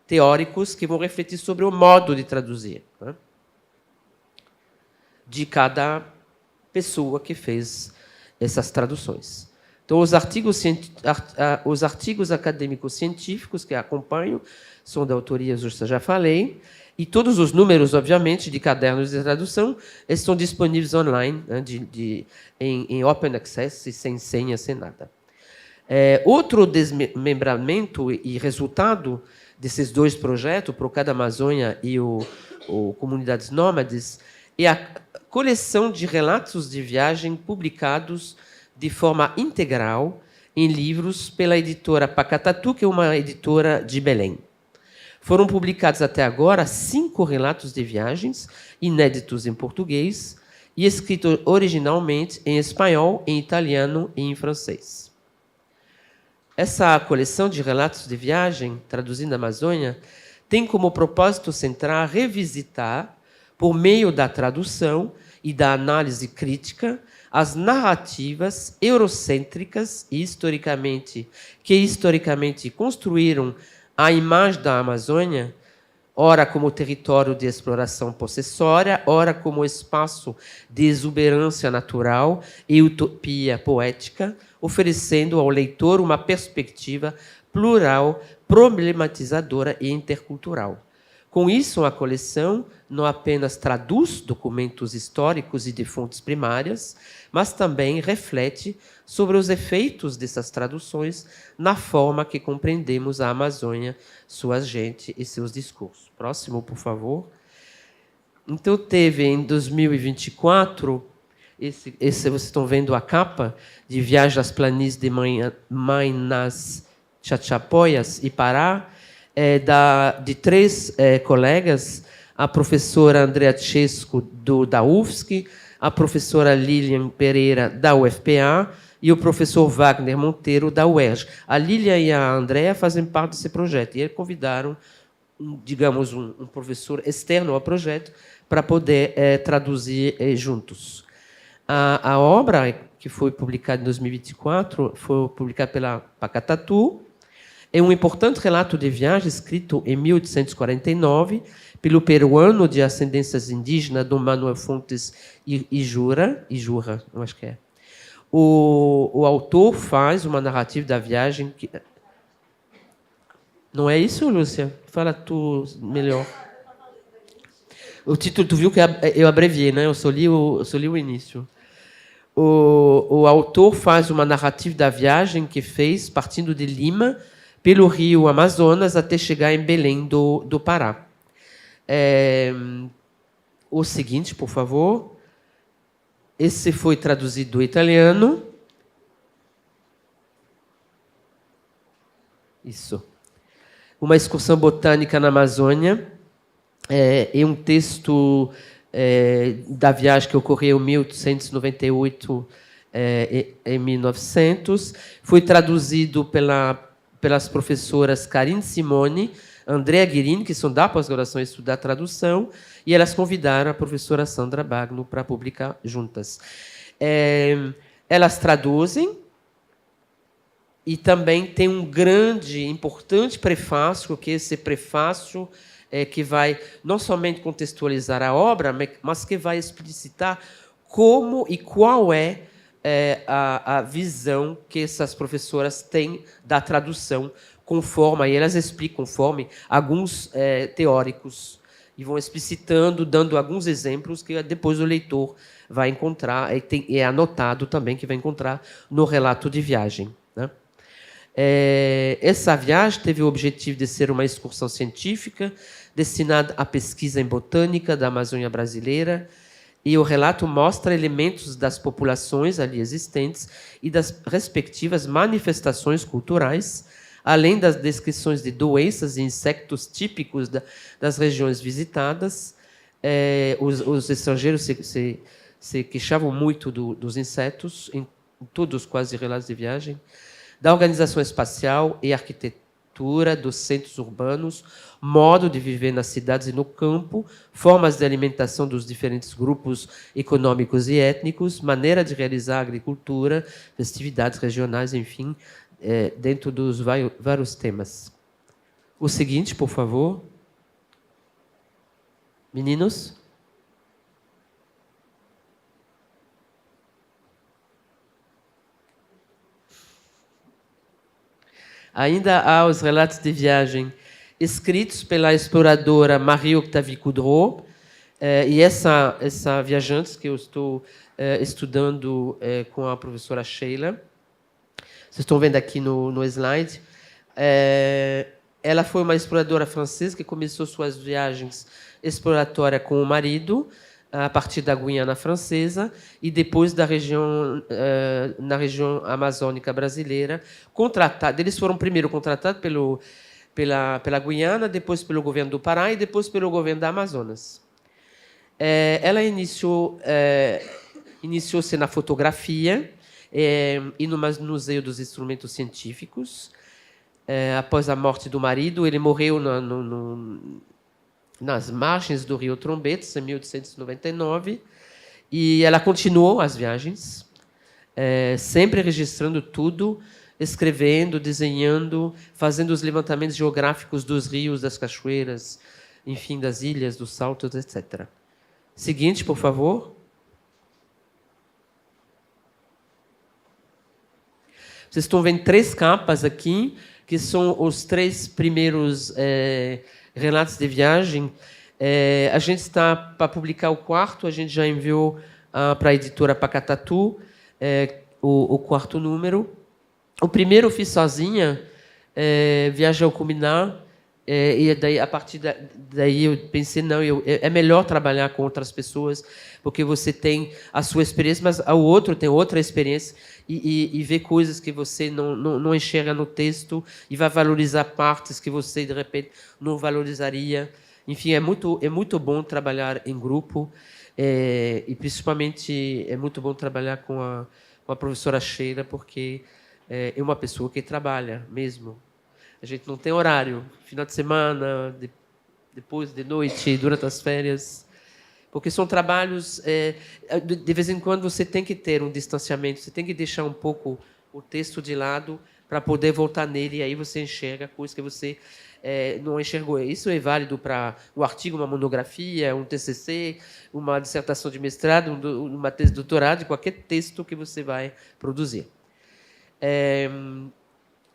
teóricos, que vão refletir sobre o modo de traduzir, né, de cada pessoa que fez essas traduções. Então, os artigos acadêmicos científicos que acompanham são da autoria justa, já falei, e todos os números, obviamente, de cadernos de tradução estão disponíveis online, né, em open access, sem senha, sem nada. Outro desmembramento e resultado desses dois projetos, Procada Amazônia e o Comunidades Nômades, é a coleção de relatos de viagem publicados de forma integral em livros pela editora Pacatatu, que é uma editora de Belém. Foram publicados até agora 5 relatos de viagens, inéditos em português, e escritos originalmente em espanhol, em italiano e em francês. Essa coleção de relatos de viagem, traduzindo a Amazônia, tem como propósito central revisitar, por meio da tradução e da análise crítica, as narrativas eurocêntricas que historicamente construíram a imagem da Amazônia, ora como território de exploração possessória, ora como espaço de exuberância natural e utopia poética, oferecendo ao leitor uma perspectiva plural, problematizadora e intercultural. Com isso, a coleção não apenas traduz documentos históricos e de fontes primárias, mas também reflete sobre os efeitos dessas traduções na forma que compreendemos a Amazônia, sua gente e seus discursos. Próximo, por favor. Então, teve em 2024, vocês estão vendo a capa de Viagem às Planícies de Maynas Chachapoyas e Pará, de 3 colegas, a professora Andrea Chesco, da UFSC, a professora Lilian Pereira, da UFPA, e o professor Wagner Monteiro, da UERJ. A Lilian e a Andrea fazem parte desse projeto, e eles convidaram, digamos, um professor externo ao projeto para poder traduzir juntos. A obra, que foi publicada em 2024, foi publicada pela Pacatatu, é um importante relato de viagem escrito em 1849 pelo peruano de ascendências indígenas Dom Manuel Fontes Ijura, eu acho que é. O autor faz uma narrativa da viagem que... Não é isso, Lúcia? Fala tu melhor. O título, tu viu que eu abreviei, né? Eu só li o início. O autor faz uma narrativa da viagem que fez partindo de Lima, pelo rio Amazonas, até chegar em Belém do Pará. O seguinte, por favor. Esse foi traduzido do italiano. Isso. Uma excursão botânica na Amazônia. É um texto da viagem que ocorreu em 1898 em 1900. Foi traduzido pelas professoras Karine Simone, Andrea Guirini, que são da pós-graduação e estudar tradução, e elas convidaram a professora Sandra Bagno para publicar juntas. Elas traduzem, e também tem um grande, importante prefácio, que é esse prefácio que vai não somente contextualizar a obra, mas que vai explicitar como e qual é a visão que essas professoras têm da tradução, e elas explicam conforme alguns teóricos, e vão explicitando, dando alguns exemplos que depois o leitor vai encontrar, e é anotado também que vai encontrar no relato de viagem, né? Essa viagem teve o objetivo de ser uma excursão científica destinada à pesquisa em botânica da Amazônia brasileira, e o relato mostra elementos das populações ali existentes e das respectivas manifestações culturais, além das descrições de doenças e insectos típicos das regiões visitadas. Os estrangeiros se queixavam muito dos insetos, em todos quase relatos de viagem, da organização espacial e arquitetura dos centros urbanos, modo de viver nas cidades e no campo, formas de alimentação dos diferentes grupos econômicos e étnicos, maneira de realizar a agricultura, festividades regionais, enfim, dentro dos vários temas. O seguinte, por favor. Meninos? Ainda há os relatos de viagem escritos pela exploradora Marie-Octavie Coudreau, e essa viajante que eu estou estudando com a professora Sheila. Vocês estão vendo aqui no slide. Ela foi uma exploradora francesa que começou suas viagens exploratórias com o marido, a partir da Guiana Francesa, e depois na região amazônica brasileira. Eles foram primeiro contratados pela Guiana, depois pelo governo do Pará e depois pelo governo da Amazonas. Ela iniciou-se na fotografia e no Museu dos Instrumentos Científicos. Após a morte do marido, ele morreu nas margens do rio Trombetes, em 1899, e ela continuou as viagens, sempre registrando tudo, escrevendo, desenhando, fazendo os levantamentos geográficos dos rios, das cachoeiras, enfim, das ilhas, dos saltos, etc. Seguinte, por favor. Vocês estão vendo 3 capas aqui, que são os 3 primeiros relatos de viagem. A gente está para publicar o 4º, a gente já enviou para a editora Pacatatu o 4º número. O primeiro eu fiz sozinha, Viagem ao Culminar, e daí, a partir daí eu pensei, não, é melhor trabalhar com outras pessoas, porque você tem a sua experiência, mas o outro tem outra experiência, e vê coisas que você não enxerga no texto, e vai valorizar partes que você, de repente, não valorizaria. Enfim, é muito bom trabalhar em grupo, e principalmente é muito bom trabalhar com a professora Sheila, porque é uma pessoa que trabalha mesmo. A gente não tem horário, final de semana, depois de noite, durante as férias, porque são trabalhos, de vez em quando você tem que ter um distanciamento, você tem que deixar um pouco o texto de lado para poder voltar nele, e aí você enxerga coisas que você não enxergou. Isso é válido para um artigo, uma monografia, um TCC, uma dissertação de mestrado, uma tese de doutorado, qualquer texto que você vai produzir.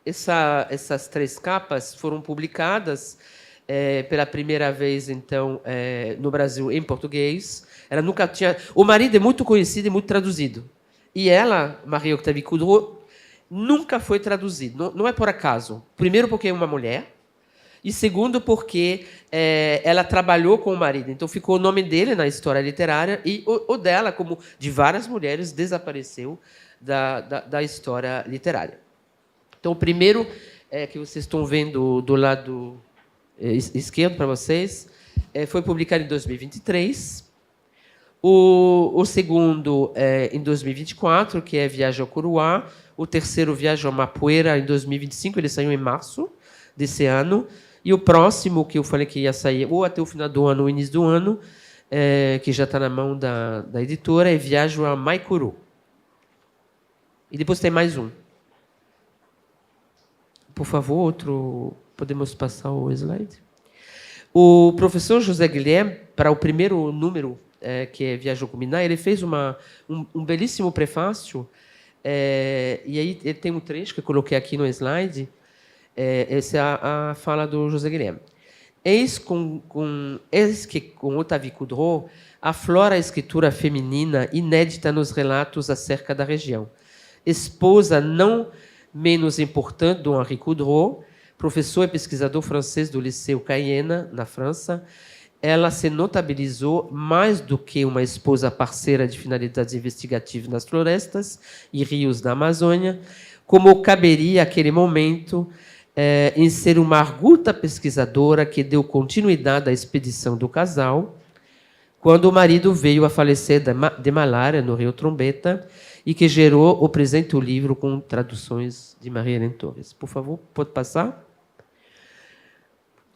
Essas 3 capas foram publicadas pela primeira vez, então, no Brasil, em português. Ela nunca tinha... O marido é muito conhecido e muito traduzido. E ela, Marie-Octavie Coudreau, nunca foi traduzido. Não é por acaso. Primeiro, porque é uma mulher. E segundo, porque ela trabalhou com o marido. Então, ficou o nome dele na história literária, e o dela, como de várias mulheres, desapareceu da história literária. Então, o primeiro que vocês estão vendo do lado esquerdo para vocês foi publicado em 2023. O segundo em 2024, que é Viagem ao Curuá. O terceiro, Viagem ao Mapuera, em 2025. Ele saiu em março desse ano. E o próximo, que eu falei que ia sair ou até o final do ano ou início do ano, que já está na mão da editora, é Viagem a Maicuru. E depois tem mais um. Por favor, podemos passar o slide? O professor José Guilherme, para o primeiro número, que viajou com Miná, ele fez um belíssimo prefácio, e aí ele tem um trecho que eu coloquei aqui no slide, essa é a fala do José Guilherme. Eis que, com Otávio Coudreau, aflora a escritura feminina inédita nos relatos acerca da região. Esposa não menos importante do Henri Coudreau, professor e pesquisador francês do Liceu Cayenne, na França, ela se notabilizou mais do que uma esposa parceira de finalidades investigativas nas florestas e rios da Amazônia, como caberia àquele momento em ser uma arguta pesquisadora que deu continuidade à expedição do casal, quando o marido veio a falecer de malária no Rio Trombeta e que gerou o presente livro com traduções de Maria Helene Torres. Por favor, pode passar?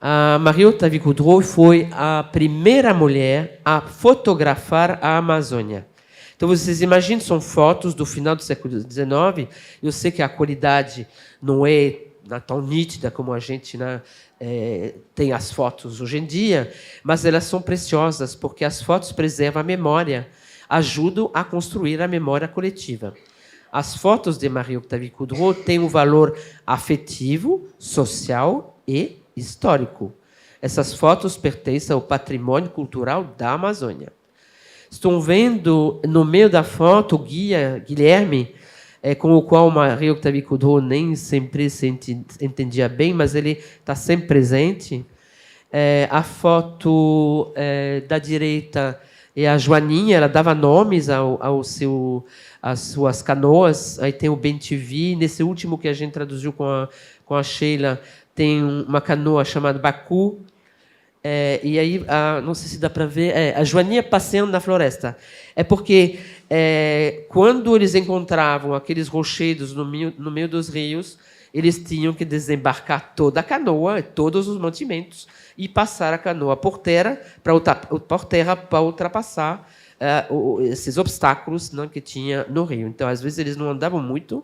A Maria Otávio Coudreau foi a primeira mulher a fotografar a Amazônia. Então, vocês imaginam, são fotos do final do século XIX. Eu sei que a qualidade não é tão nítida como a gente tem as fotos hoje em dia, mas elas são preciosas, porque as fotos preservam a memória, ajudam a construir a memória coletiva. As fotos de Maria Otávio Coudreau têm um valor afetivo, social e histórico. Essas fotos pertencem ao patrimônio cultural da Amazônia. Estão vendo no meio da foto o guia Guilherme, com o qual Maria Otávio Coudreau nem sempre se entendia bem, mas ele está sempre presente. A foto da direita é a Joaninha, ela dava nomes às suas canoas. Aí tem o Ben-TV. Nesse último que a gente traduziu com a Sheila, tem uma canoa chamada Baku. E aí, não sei se dá para ver, a Joaninha passeando na floresta. É porque quando eles encontravam aqueles rochedos no meio dos rios, eles tinham que desembarcar toda a canoa, todos os mantimentos, e passar a canoa por terra para ultrapassar esses obstáculos que tinha no rio. Então, às vezes, eles não andavam muito,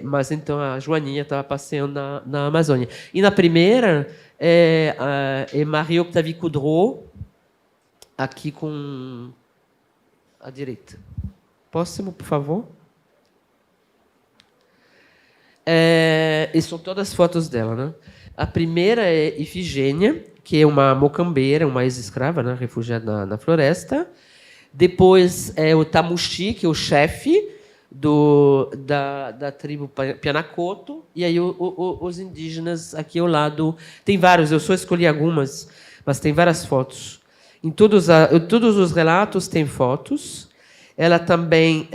mas então a Joaninha estava passeando na Amazônia. E na primeira é Maria Otávio Coudreau, aqui com a direita. Próximo, por favor. E são todas as fotos dela, né? A primeira é Ifigênia, que é uma mocambeira, uma ex-escrava, né, refugiada na floresta. Depois é o Tamuxi, que é o chefe da tribo Pianacoto, e aí os indígenas aqui ao lado. Tem vários, eu só escolhi algumas, mas tem várias fotos. Em todos os relatos tem fotos. Ela também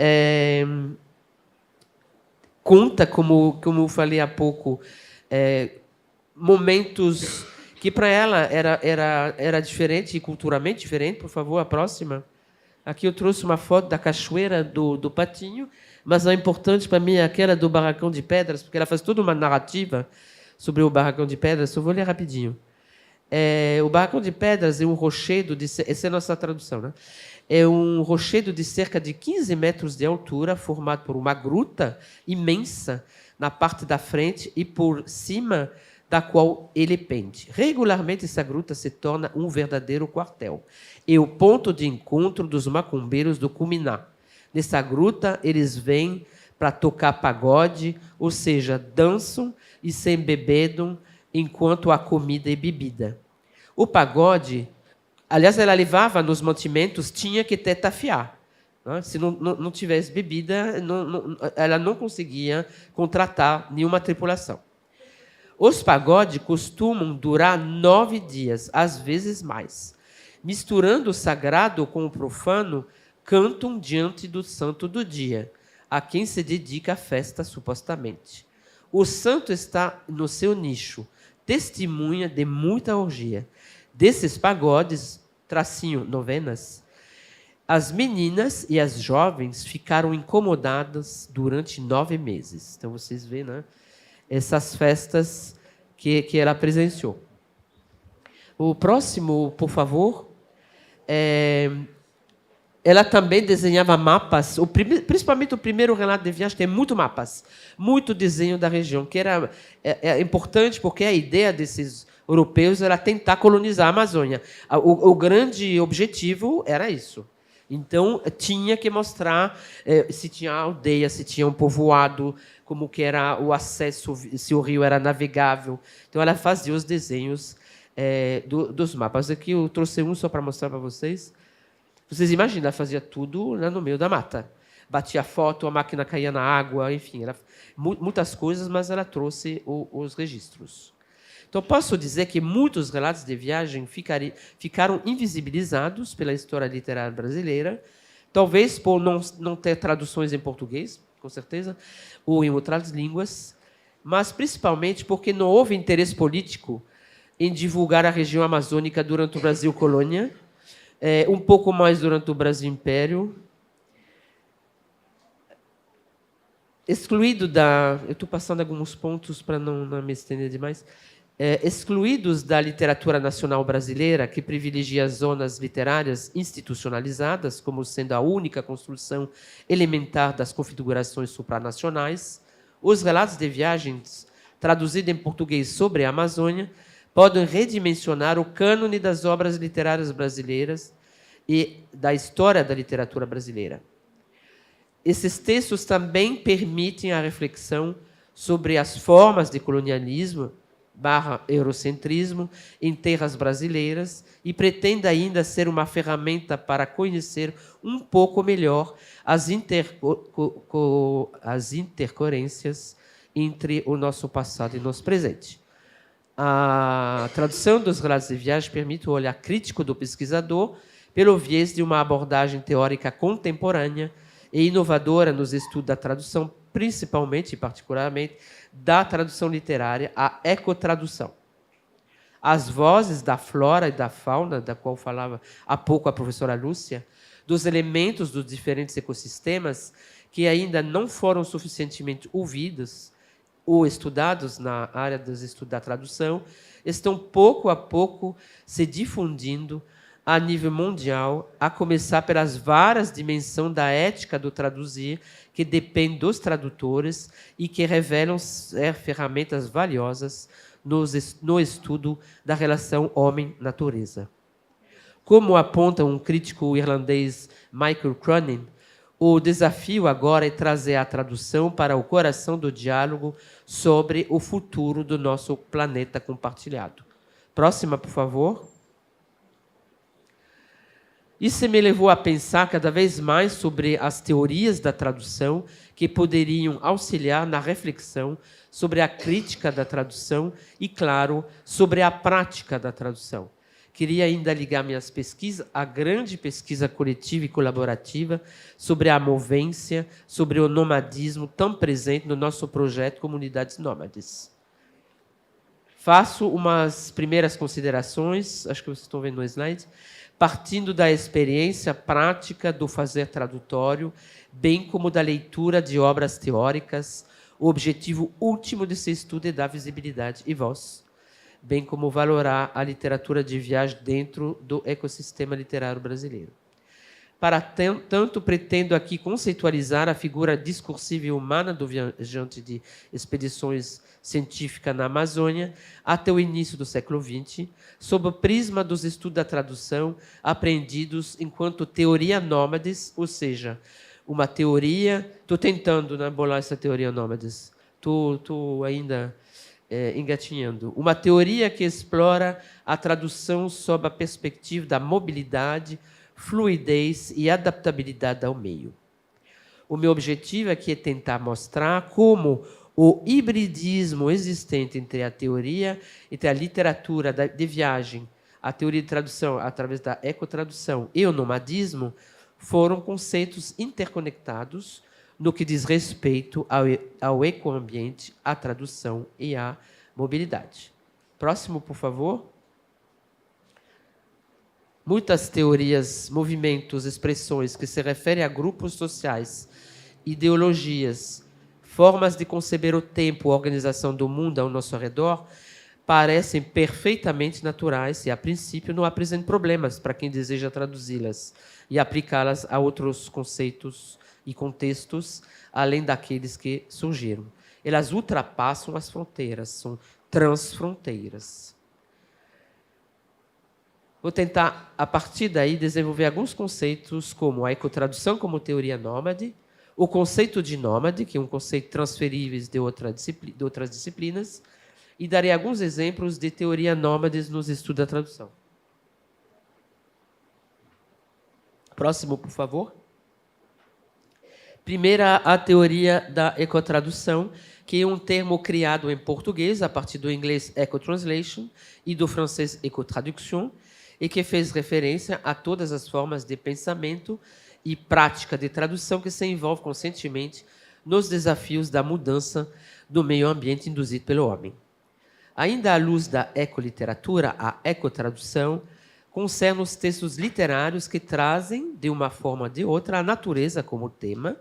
conta, como eu falei há pouco, momentos que para ela era diferente, culturalmente diferente. Por favor, a próxima. Aqui eu trouxe uma foto da cachoeira do Patinho, mas a importante para mim é aquela do Barracão de Pedras, porque ela faz toda uma narrativa sobre o Barracão de Pedras. Eu vou ler rapidinho. O Barracão de Pedras é um rochedo essa é a nossa tradução, né? É um rochedo de cerca de 15 metros de altura, formado por uma gruta imensa na parte da frente e por cima da qual ele pende. Regularmente, essa gruta se torna um verdadeiro quartel. É o ponto de encontro dos macumbeiros do Cuminá. Nessa gruta, eles vêm para tocar pagode, ou seja, dançam e se embebedam enquanto há comida e bebida. O pagode, aliás, ela levava nos mantimentos, tinha que ter tafiá. Se não tivesse bebida, ela não conseguia contratar nenhuma tripulação. Os pagodes costumam durar 9 dias, às vezes mais. Misturando o sagrado com o profano, cantam diante do santo do dia, a quem se dedica a festa supostamente. O santo está no seu nicho, testemunha de muita orgia. Desses pagodes, novenas, as meninas e as jovens ficaram incomodadas durante 9 meses. Então, vocês veem, né, essas festas que ela presenciou. O próximo, por favor, é ela também desenhava mapas, principalmente o primeiro relato de viagem tem muito mapas, muito desenho da região, que é importante porque a ideia desses europeus era tentar colonizar a Amazônia. O grande objetivo era isso. Então, tinha que mostrar se tinha aldeia, se tinha um povoado, como que era o acesso, se o rio era navegável. Então, ela fazia os desenhos dos mapas. Aqui eu trouxe um só para mostrar para vocês. Vocês imaginam, ela fazia tudo lá no meio da mata. Batia foto, a máquina caía na água, enfim, muitas coisas, mas ela trouxe os registros. Então, posso dizer que muitos relatos de viagem ficaram invisibilizados pela história literária brasileira, talvez por não ter traduções em português, com certeza, ou em outras línguas, mas principalmente porque não houve interesse político em divulgar a região amazônica durante o Brasil colônia, um pouco mais durante o Brasil Império. Excluído da... Eu estou passando alguns pontos para não me estender demais. Excluídos da literatura nacional brasileira, que privilegia as zonas literárias institucionalizadas, como sendo a única construção elementar das configurações supranacionais, os relatos de viagens, traduzidos em português sobre a Amazônia, podem redimensionar o cânone das obras literárias brasileiras e da história da literatura brasileira. Esses textos também permitem a reflexão sobre as formas de colonialismo / eurocentrismo em terras brasileiras e pretende ainda ser uma ferramenta para conhecer um pouco melhor as intercorrências entre o nosso passado e nosso presente. A tradução dos relatos de viagem permite o olhar crítico do pesquisador pelo viés de uma abordagem teórica contemporânea e inovadora nos estudos da tradução, principalmente e particularmente da tradução literária, a ecotradução. As vozes da flora e da fauna, da qual falava há pouco a professora Lúcia, dos elementos dos diferentes ecossistemas que ainda não foram suficientemente ouvidos ou estudados na área dos estudos da tradução, estão pouco a pouco se difundindo a nível mundial, a começar pelas várias dimensões da ética do traduzir, que dependem dos tradutores e que revelam ser ferramentas valiosas no estudo da relação homem-natureza. Como aponta um crítico irlandês, Michael Cronin, o desafio agora é trazer a tradução para o coração do diálogo sobre o futuro do nosso planeta compartilhado. Próxima, por favor. Isso me levou a pensar cada vez mais sobre as teorias da tradução que poderiam auxiliar na reflexão sobre a crítica da tradução e, claro, sobre a prática da tradução. Queria ainda ligar minhas pesquisas à grande pesquisa coletiva e colaborativa sobre a movência, sobre o nomadismo tão presente no nosso projeto Comunidades Nômades. Faço umas primeiras considerações, acho que vocês estão vendo no slide, partindo da experiência prática do fazer tradutório, bem como da leitura de obras teóricas, o objetivo último desse estudo é dar visibilidade e voz, bem como valorar a literatura de viagem dentro do ecossistema literário brasileiro. Para tanto, pretendo aqui conceitualizar a figura discursiva e humana do viajante de expedições científicas na Amazônia até o início do século XX, sob o prisma dos estudos da tradução apreendidos enquanto teoria nômades, ou seja, uma teoria... Estou tentando bolar essa teoria nômades, estou ainda engatinhando. Uma teoria que explora a tradução sob a perspectiva da mobilidade, fluidez e adaptabilidade ao meio. O meu objetivo aqui é tentar mostrar como o hibridismo existente entre a teoria, entre a literatura de viagem, a teoria de tradução através da ecotradução e o nomadismo foram conceitos interconectados no que diz respeito ao ecoambiente, à tradução e à mobilidade. Próximo, por favor. Muitas teorias, movimentos, expressões que se referem a grupos sociais, ideologias, formas de conceber o tempo, a organização do mundo ao nosso redor, parecem perfeitamente naturais e, a princípio, não apresentam problemas para quem deseja traduzi-las e aplicá-las a outros conceitos e contextos, além daqueles que surgiram. Elas ultrapassam as fronteiras, são transfronteiras. Vou tentar, a partir daí, desenvolver alguns conceitos, como a ecotradução como teoria nômade, o conceito de nômade, que é um conceito transferível de outras disciplinas, e darei alguns exemplos de teoria nômades nos estudos da tradução. Próximo, por favor. Primeira, a teoria da ecotradução, que é um termo criado em português, a partir do inglês ecotranslation e do francês ecotraduction, e que fez referência a todas as formas de pensamento e prática de tradução que se envolve conscientemente nos desafios da mudança do meio ambiente induzido pelo homem. Ainda à luz da ecoliteratura, a ecotradução concerne os textos literários que trazem, de uma forma ou de outra, a natureza como tema,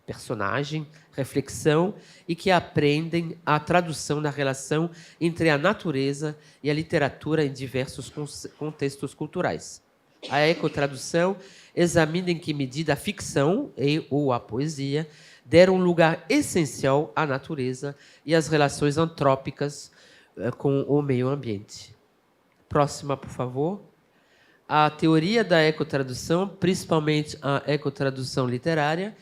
personagem, reflexão, e que aprendem a tradução na relação entre a natureza e a literatura em diversos contextos culturais. A ecotradução examina em que medida a ficção ou a poesia deram um lugar essencial à natureza e às relações antrópicas com o meio ambiente. Próxima, por favor. A teoria da ecotradução, principalmente a ecotradução literária,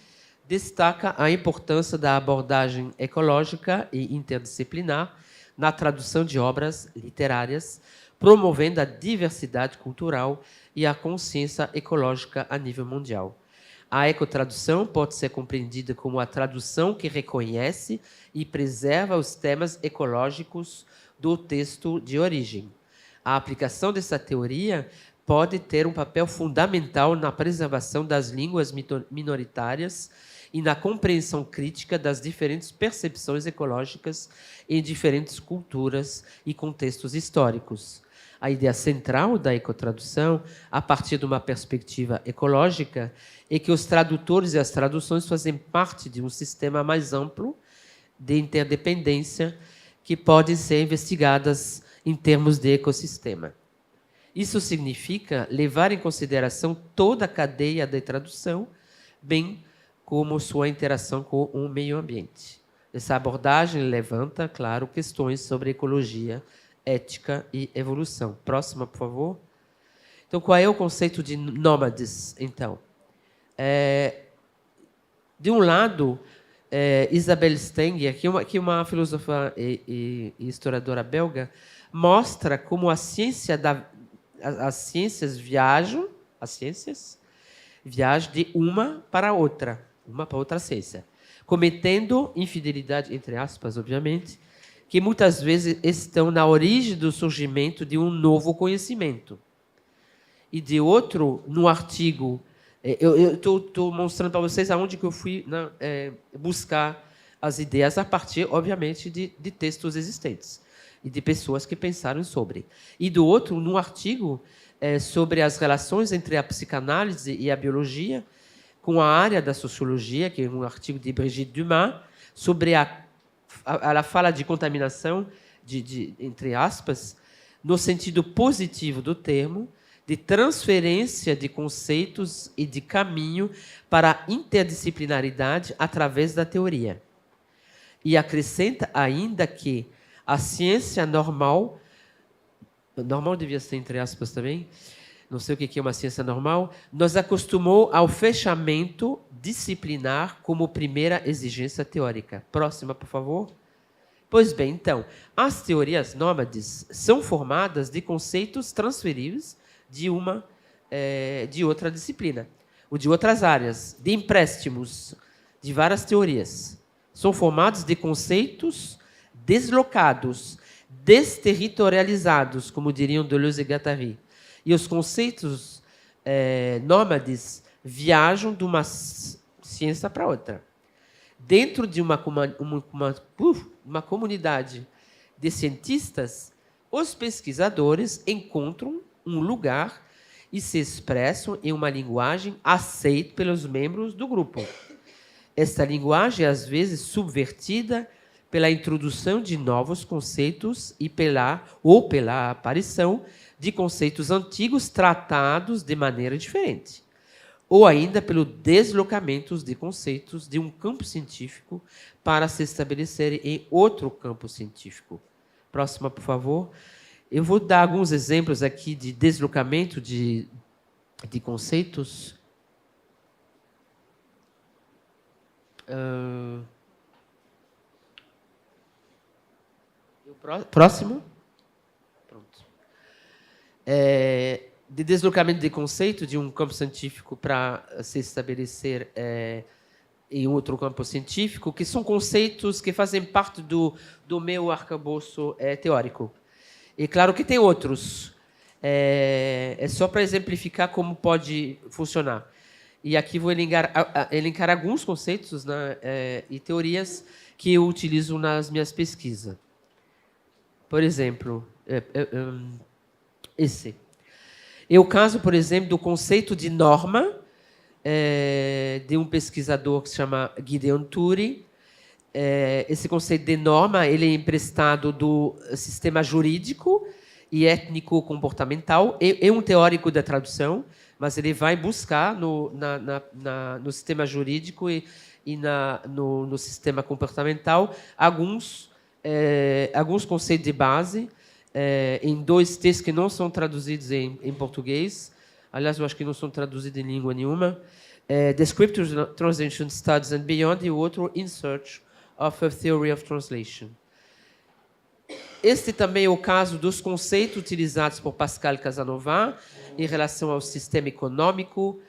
destaca a importância da abordagem ecológica e interdisciplinar na tradução de obras literárias, promovendo a diversidade cultural e a consciência ecológica a nível mundial. A ecotradução pode ser compreendida como a tradução que reconhece e preserva os temas ecológicos do texto de origem. A aplicação dessa teoria pode ter um papel fundamental na preservação das línguas minoritárias e na compreensão crítica das diferentes percepções ecológicas em diferentes culturas e contextos históricos. A ideia central da ecotradução, a partir de uma perspectiva ecológica, é que os tradutores e as traduções fazem parte de um sistema mais amplo de interdependência que podem ser investigadas em termos de ecossistema. Isso significa levar em consideração toda a cadeia de tradução, bem como sua interação com o meio ambiente. Essa abordagem levanta, claro, questões sobre ecologia, ética e evolução. Próxima, por favor. Então, qual é o conceito de nômades, então? De um lado, Isabelle Stenger, que é uma filósofa e historiadora belga, mostra como as ciências viajam de uma para outra ciência, cometendo infidelidade, entre aspas, obviamente, que muitas vezes estão na origem do surgimento de um novo conhecimento. E de outro, no artigo, eu estou mostrando para vocês aonde que eu fui buscar as ideias a partir, obviamente, de textos existentes e de pessoas que pensaram sobre. E do outro, no artigo sobre as relações entre a psicanálise e a biologia, com a área da sociologia, que é um artigo de Brigitte Dumas, sobre ela fala de contaminação, entre aspas, no sentido positivo do termo, de transferência de conceitos e de caminho para a interdisciplinaridade através da teoria. E acrescenta ainda que a ciência normal devia ser entre aspas também, não sei o que é uma ciência normal, nos acostumou ao fechamento disciplinar como primeira exigência teórica. Próxima, por favor. Pois bem, então, as teorias nômades são formadas de conceitos transferíveis de outra disciplina, ou de outras áreas, de empréstimos de várias teorias. São formados de conceitos deslocados, desterritorializados, como diriam Deleuze e Guattari. E os conceitos nômades viajam de uma ciência para outra. Dentro de uma comunidade de cientistas, os pesquisadores encontram um lugar e se expressam em uma linguagem aceita pelos membros do grupo. Esta linguagem é, às vezes, subvertida pela introdução de novos conceitos e pela aparição de conceitos antigos tratados de maneira diferente, ou ainda pelo deslocamento de conceitos de um campo científico para se estabelecerem em outro campo científico. Próxima, por favor. Eu vou dar alguns exemplos aqui de deslocamento de conceitos. Próximo. Pronto. De deslocamento de conceito de um campo científico para se estabelecer em outro campo científico, que são conceitos que fazem parte do meu arcabouço teórico. E claro que tem outros. É só para exemplificar como pode funcionar. E aqui vou elencar alguns conceitos, né, e teorias que eu utilizo nas minhas pesquisas. Por exemplo, esse. É o caso, por exemplo, do conceito de norma, de um pesquisador que se chama Gideon Toury. Esse conceito de norma ele é emprestado do sistema jurídico e étnico-comportamental. É um teórico da tradução, mas ele vai buscar no sistema jurídico e no sistema comportamental alguns conceitos de base em dois textos que não são traduzidos em português. Aliás, eu acho que não são traduzidos em língua nenhuma. Descriptive Translation Studies and Beyond, e o outro In Search of a Theory of Translation. Este também é o caso dos conceitos utilizados por Pascal Casanova em relação ao sistema econômico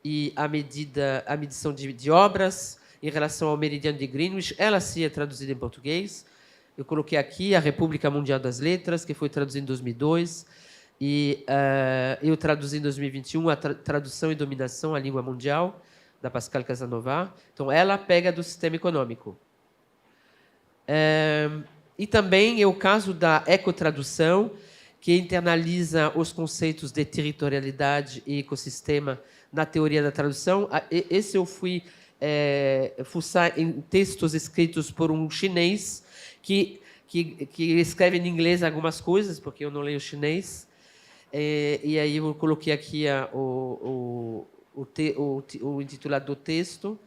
e à medição de obras, em relação ao meridiano de Greenwich. Ela sim é traduzida em português. Eu coloquei aqui a República Mundial das Letras, que foi traduzida em 2002, e eu traduzi em 2021 a Tradução e Dominação à Língua Mundial, da Pascal Casanova. Então, ela pega do sistema econômico. E também é o caso da ecotradução, que internaliza os conceitos de territorialidade e ecossistema na teoria da tradução. Esse eu fui fuçar em textos escritos por um chinês que escreve em inglês algumas coisas, porque eu não leio chinês. E aí eu coloquei aqui o intitulado do texto.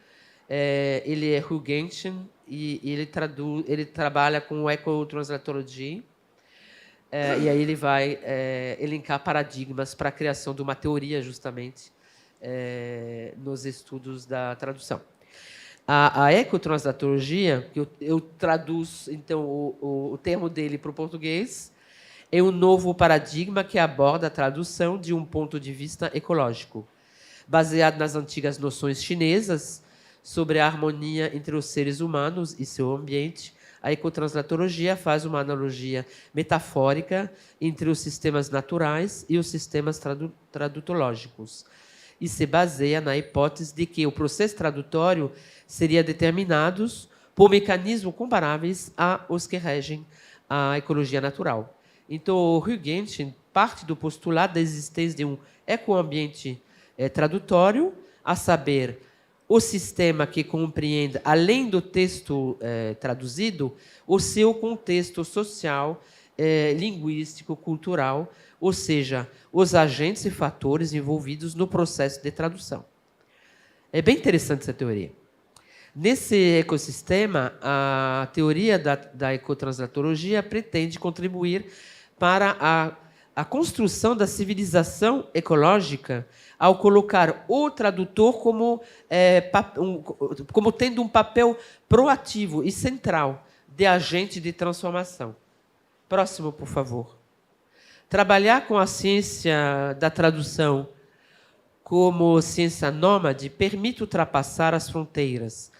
Ele é Hugh Genshin e ele trabalha com ecotranslatorologia. E aí ele vai elencar paradigmas para a criação de uma teoria, justamente, nos estudos da tradução. A ecotranslatorologia, que eu traduzo, então, o termo dele para o português, é um novo paradigma que aborda a tradução de um ponto de vista ecológico, baseado nas antigas noções chinesas sobre a harmonia entre os seres humanos e seu ambiente. A ecotranslatorologia faz uma analogia metafórica entre os sistemas naturais e os sistemas tradutológicos e se baseia na hipótese de que o processo tradutório seria determinado por mecanismos comparáveis aos que regem a ecologia natural. Então, o Hugh Genshin parte do postulado da existência de um ecoambiente tradutório, a saber, o sistema que compreende, além do texto traduzido, o seu contexto social, linguístico, cultural, ou seja, os agentes e fatores envolvidos no processo de tradução. É bem interessante essa teoria. Nesse ecossistema, a teoria da ecotranslatorologia pretende contribuir para a construção da civilização ecológica ao colocar o tradutor como tendo um papel proativo e central de agente de transformação. Próximo, por favor. Trabalhar com a ciência da tradução como ciência nômade permite ultrapassar as fronteiras,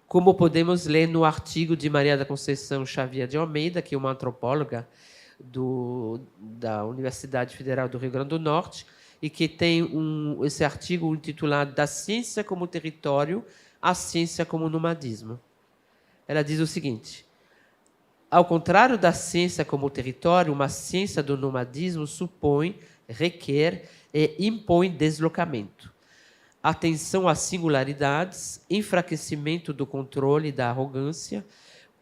como podemos ler no artigo de Maria da Conceição Xavier de Almeida, que é uma antropóloga da Universidade Federal do Rio Grande do Norte, e que tem esse artigo intitulado Da Ciência como Território à Ciência como Nomadismo. Ela diz o seguinte: ao contrário da ciência como território, uma ciência do nomadismo supõe, requer e impõe deslocamento, atenção às singularidades, enfraquecimento do controle e da arrogância,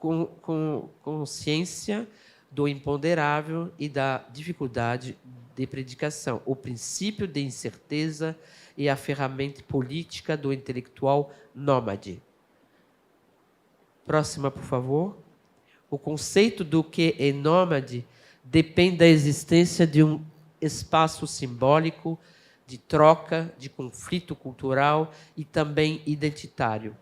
com consciência do imponderável e da dificuldade de predicação, o princípio de incerteza e a ferramenta política do intelectual nômade. Próxima, por favor. O conceito do que é nômade depende da existência de um espaço simbólico de troca, de conflito cultural e também identitário.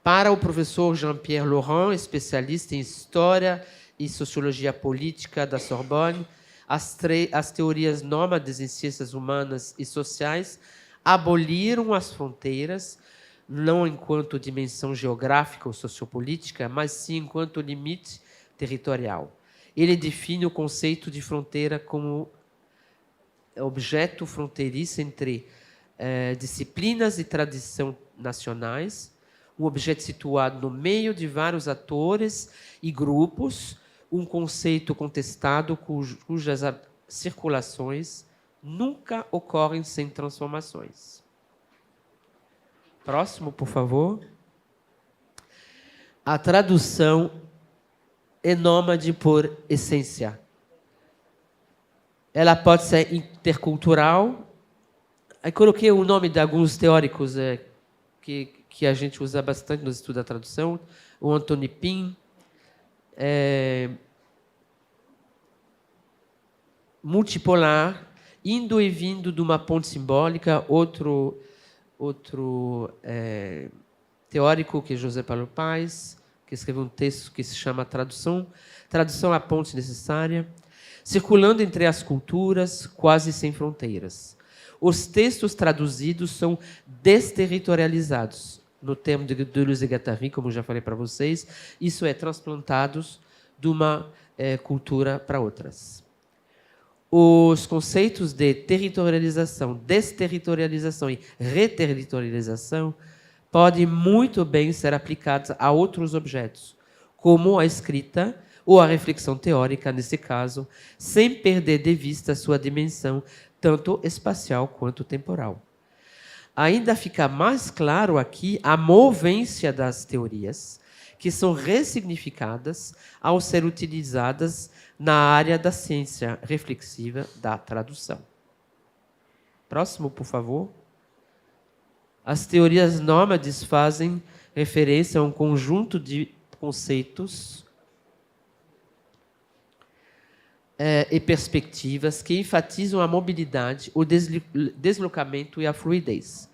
Para o professor Jean-Pierre Laurent, especialista em História e Sociologia Política da Sorbonne, as teorias nômades em ciências humanas e sociais aboliram as fronteiras, não enquanto dimensão geográfica ou sociopolítica, mas sim enquanto limite territorial. Ele define o conceito de fronteira como objeto fronteiriço entre disciplinas e tradição nacionais, um objeto situado no meio de vários atores e grupos, um conceito contestado cujas circulações nunca ocorrem sem transformações. Próximo, por favor. A tradução é nômade por essência. Ela pode ser intercultural. Aí coloquei o nome de alguns teóricos que a gente usa bastante no estudo da tradução. O Anthony Pym. Multipolar, indo e vindo de uma ponte simbólica. Outro teórico, que é José Paulo Paes, que escreveu um texto que se chama Tradução à Ponte Necessária, circulando entre as culturas, quase sem fronteiras. Os textos traduzidos são desterritorializados. No termo de Deleuze e Guattari, como já falei para vocês, isso é, transplantados de uma cultura para outras. Os conceitos de territorialização, desterritorialização e reterritorialização podem muito bem ser aplicados a outros objetos, como a escrita ou a reflexão teórica, nesse caso, sem perder de vista sua dimensão, tanto espacial quanto temporal. Ainda fica mais claro aqui a movência das teorias, que são ressignificadas ao ser utilizadas na área da ciência reflexiva da tradução. Próximo, por favor. As teorias nômades fazem referência a um conjunto de conceitos e perspectivas que enfatizam a mobilidade, o deslocamento e a fluidez.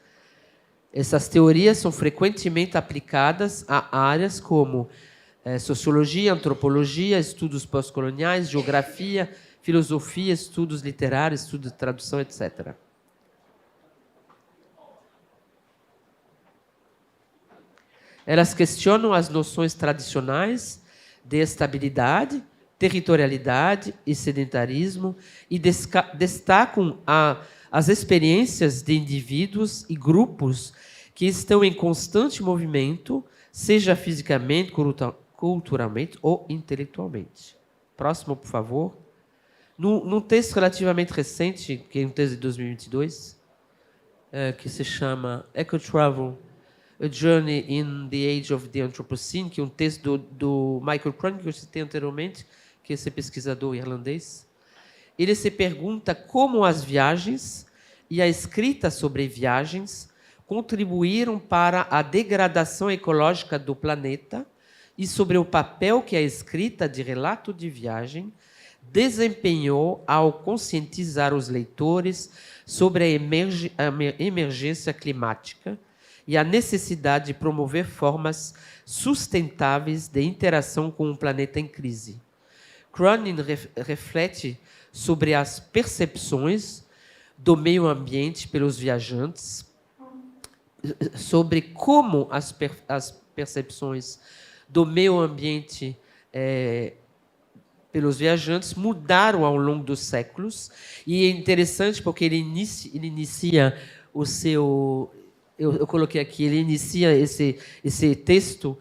Essas teorias são frequentemente aplicadas a áreas como sociologia, antropologia, estudos pós-coloniais, geografia, filosofia, estudos literários, estudos de tradução, etc. Elas questionam as noções tradicionais de estabilidade, territorialidade e sedentarismo e destacam as experiências de indivíduos e grupos que estão em constante movimento, seja fisicamente, culturalmente ou intelectualmente. Próximo, por favor. Num texto relativamente recente, que é um texto de 2022, que se chama Ecotravel, A Journey in the Age of the Anthropocene, que é um texto do Michael Cronin, que eu citei anteriormente, que é esse pesquisador irlandês. Ele se pergunta como as viagens e a escrita sobre viagens contribuíram para a degradação ecológica do planeta e sobre o papel que a escrita de relato de viagem desempenhou ao conscientizar os leitores sobre a emergência climática e a necessidade de promover formas sustentáveis de interação com o planeta em crise. Cronin reflete sobre as percepções do meio ambiente pelos viajantes, sobre como as percepções do meio ambiente pelos viajantes mudaram ao longo dos séculos. E é interessante porque ele inicia o seu... Eu coloquei aqui, ele inicia esse texto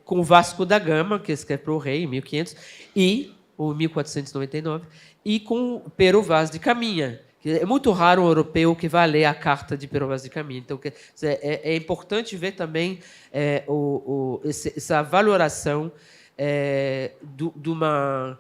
com Vasco da Gama, que escreve para o rei, em 1500, e, ou 1499, e com Pero Vaz de Caminha, É muito raro um europeu que vai ler a carta de Pero Vaz de Caminha. Então, é importante ver também essa valoração de uma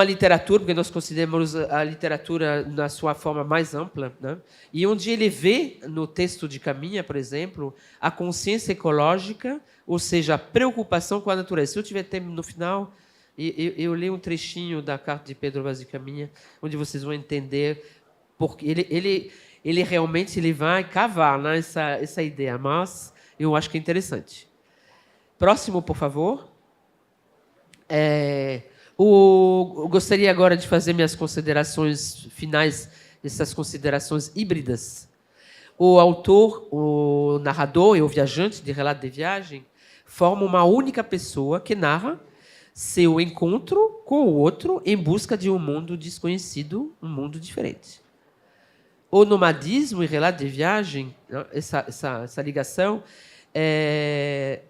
literatura, porque nós consideramos a literatura na sua forma mais ampla, né? E onde ele vê, no texto de Caminha, por exemplo, a consciência ecológica, ou seja, a preocupação com a natureza. Se eu tiver tempo no final, eu leio um trechinho da carta de Pedro Vaz de Caminha, onde vocês vão entender, porque ele realmente vai cavar, né, essa ideia, mas eu acho que é interessante. Próximo, por favor. Eu gostaria agora de fazer minhas considerações finais, essas considerações híbridas. O autor, o narrador e o viajante de relato de viagem formam uma única pessoa que narra seu encontro com o outro em busca de um mundo desconhecido, um mundo diferente. O nomadismo e relato de viagem, essa ligação,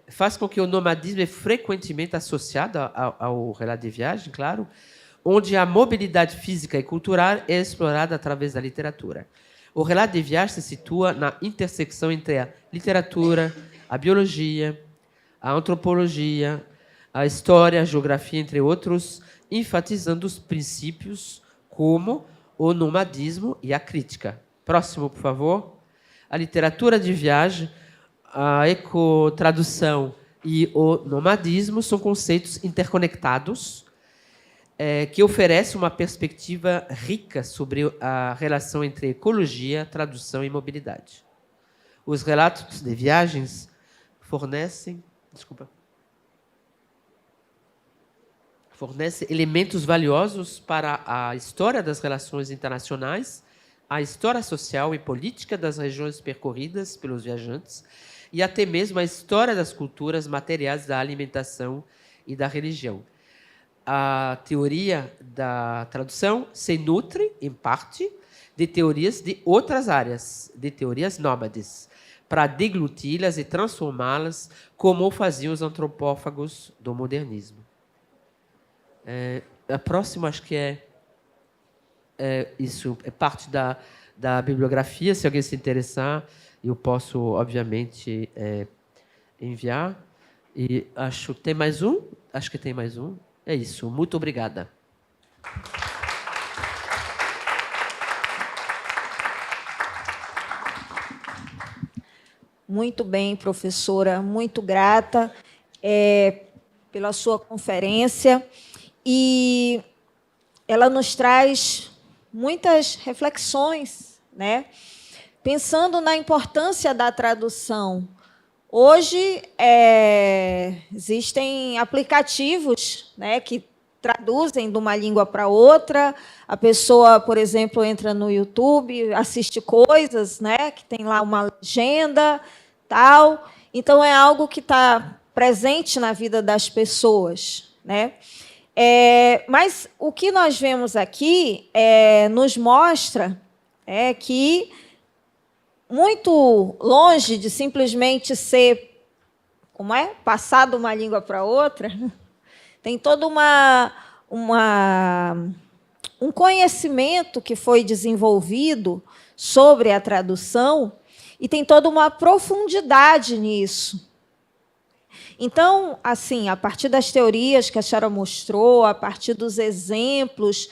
faz com que o nomadismo é frequentemente associado ao relato de viagem, claro, onde a mobilidade física e cultural é explorada através da literatura. O relato de viagem se situa na intersecção entre a literatura, a biologia, a antropologia, a história, a geografia, entre outros, enfatizando os princípios como o nomadismo e a crítica. Próximo, por favor. A literatura de viagem, a ecotradução e o nomadismo são conceitos interconectados que oferecem uma perspectiva rica sobre a relação entre ecologia, tradução e mobilidade. Os relatos de viagens fornecem elementos valiosos para a história das relações internacionais, a história social e política das regiões percorridas pelos viajantes e até mesmo a história das culturas materiais da alimentação e da religião. A teoria da tradução se nutre, em parte, de teorias de outras áreas, de teorias nômades, para degluti-las e transformá-las como faziam os antropófagos do modernismo. A próxima, acho que isso é parte da bibliografia. Se alguém se interessar, eu posso, obviamente, enviar. E acho que tem mais um. Acho que tem mais um. É isso. Muito obrigada. Muito bem, professora. Muito grata pela sua conferência. E ela nos traz muitas reflexões, né? Pensando na importância da tradução. Hoje, existem aplicativos, né, que traduzem de uma língua para outra. A pessoa, por exemplo, entra no YouTube, assiste coisas, né, que tem lá uma legenda, tal. Então, é algo que está presente na vida das pessoas, né? Mas o que nós vemos aqui nos mostra que, muito longe de simplesmente ser, passar de uma língua para outra, tem todo um conhecimento que foi desenvolvido sobre a tradução e tem toda uma profundidade nisso. Então, assim, a partir das teorias que a senhora mostrou, a partir dos exemplos,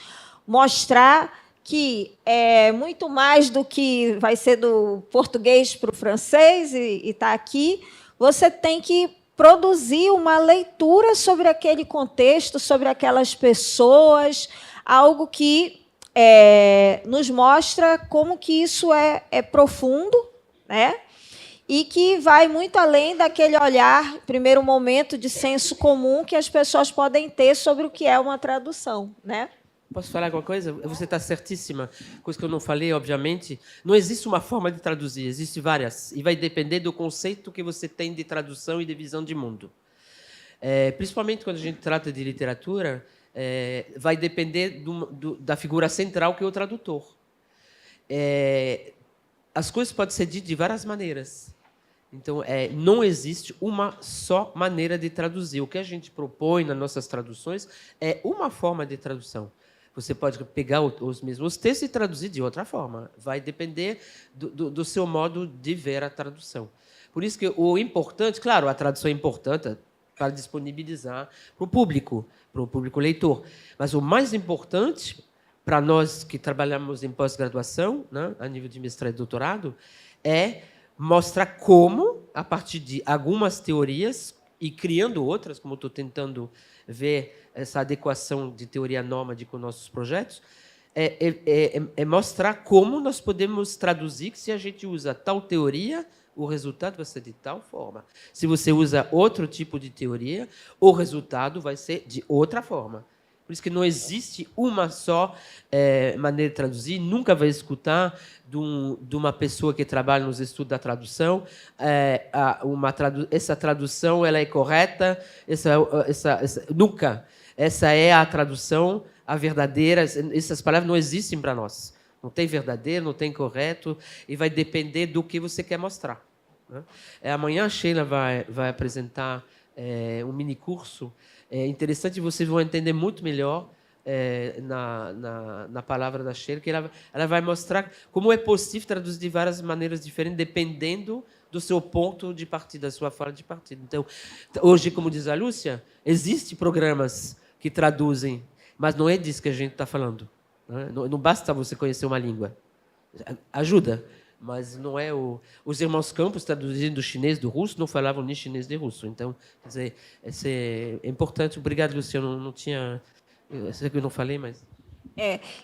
mostrar que é muito mais do que vai ser do português para o francês e está aqui, você tem que produzir uma leitura sobre aquele contexto, sobre aquelas pessoas, algo que nos mostra como que isso é profundo, né? E que vai muito além daquele olhar, primeiro momento, de senso comum que as pessoas podem ter sobre o que é uma tradução, né? Posso falar alguma coisa? Você está certíssima. Coisa que eu não falei, obviamente. Não existe uma forma de traduzir, existem várias. E vai depender do conceito que você tem de tradução e de visão de mundo. Principalmente quando a gente trata de literatura, vai depender da figura central, que é o tradutor. As coisas podem ser ditas de várias maneiras. Então, não existe uma só maneira de traduzir. O que a gente propõe nas nossas traduções é uma forma de tradução. Você pode pegar os mesmos textos e traduzir de outra forma. Vai depender do seu modo de ver a tradução. Por isso que o importante, claro, a tradução é importante para disponibilizar para o público leitor. Mas o mais importante para nós que trabalhamos em pós-graduação, né, a nível de mestrado e doutorado, é mostrar como, a partir de algumas teorias e criando outras, como estou tentando ver essa adequação de teoria nômade com nossos projetos, é mostrar como nós podemos traduzir que se a gente usa tal teoria, o resultado vai ser de tal forma. Se você usa outro tipo de teoria, o resultado vai ser de outra forma. Por isso que não existe uma só maneira de traduzir. Nunca vai escutar de uma pessoa que trabalha nos estudos da tradução essa tradução ela é correta, nunca. Essa é a tradução, a verdadeira. Essas palavras não existem para nós. Não tem verdadeiro, não tem correto, e vai depender do que você quer mostrar, né? Amanhã a Sheila vai apresentar um mini curso. É interessante, vocês vão entender muito melhor na palavra da Sheila, que ela vai mostrar como é possível traduzir de várias maneiras diferentes, dependendo do seu ponto de partida, da sua fala de partida. Então, hoje, como diz a Lúcia, existem programas que traduzem, mas não é disso que a gente está falando. Não basta você conhecer uma língua. Ajuda, mas não é os irmãos Campos, traduzindo do chinês do russo, não falavam nem chinês nem russo. Então, quer dizer, é importante. Obrigado, Luciano. Não tinha... Eu sei que eu não falei, mas...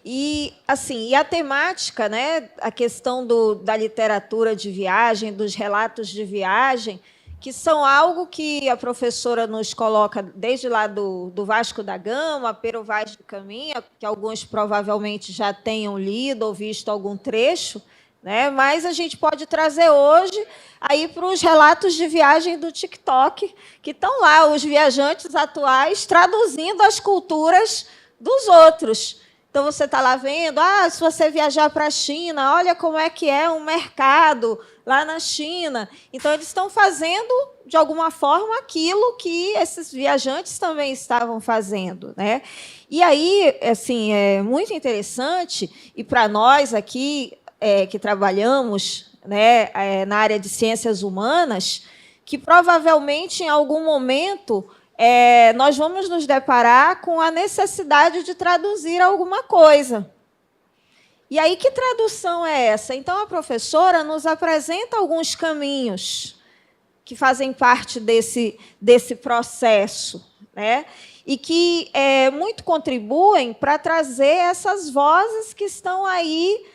E assim, e a temática, né, a questão da literatura de viagem, dos relatos de viagem, que são algo que a professora nos coloca desde lá do Vasco da Gama, Pero Vaz do Caminho, que alguns provavelmente já tenham lido ou visto algum trecho, né? Mas a gente pode trazer hoje aí para os relatos de viagem do TikTok, que estão lá, os viajantes atuais traduzindo as culturas dos outros. Então, você está lá vendo, se você viajar para a China, olha como é que é um mercado lá na China. Então, eles estão fazendo, de alguma forma, aquilo que esses viajantes também estavam fazendo, né? E aí, assim, é muito interessante, e para nós aqui, que trabalhamos, né, na área de ciências humanas, que provavelmente, em algum momento... nós vamos nos deparar com a necessidade de traduzir alguma coisa. E aí, que tradução é essa? Então, a professora nos apresenta alguns caminhos que fazem parte desse processo, né? E que muito contribuem para trazer essas vozes que estão aí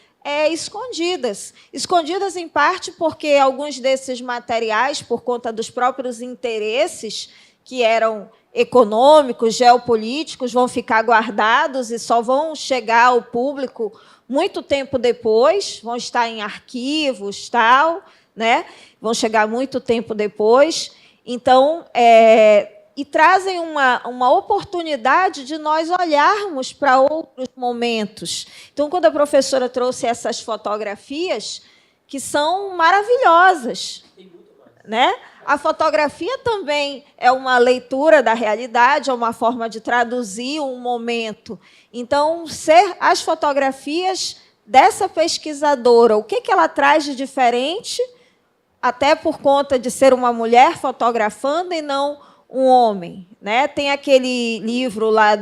escondidas. Escondidas, em parte, porque alguns desses materiais, por conta dos próprios interesses que eram econômicos, geopolíticos, vão ficar guardados e só vão chegar ao público muito tempo depois, vão estar em arquivos, tal, né? Vão chegar muito tempo depois. Então, e trazem uma oportunidade de nós olharmos para outros momentos. Então, quando a professora trouxe essas fotografias, que são maravilhosas, né? A fotografia também é uma leitura da realidade, é uma forma de traduzir um momento. Então, as fotografias dessa pesquisadora, o que ela traz de diferente, até por conta de ser uma mulher fotografando e não um homem, né? Tem aquele livro lá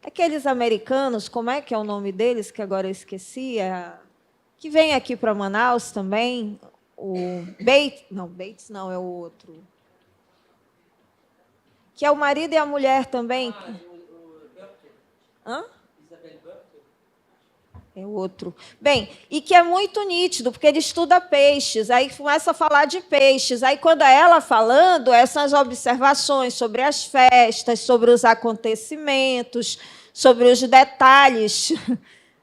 aqueles americanos, como é que é o nome deles, que agora eu esqueci, que vem aqui para Manaus também... O Bates não, é o outro. Que é o marido e a mulher também. Hã? É o outro. Bem, e que é muito nítido, porque ele estuda peixes, aí começa a falar de peixes. Aí, quando é ela falando, essas observações sobre as festas, sobre os acontecimentos, sobre os detalhes,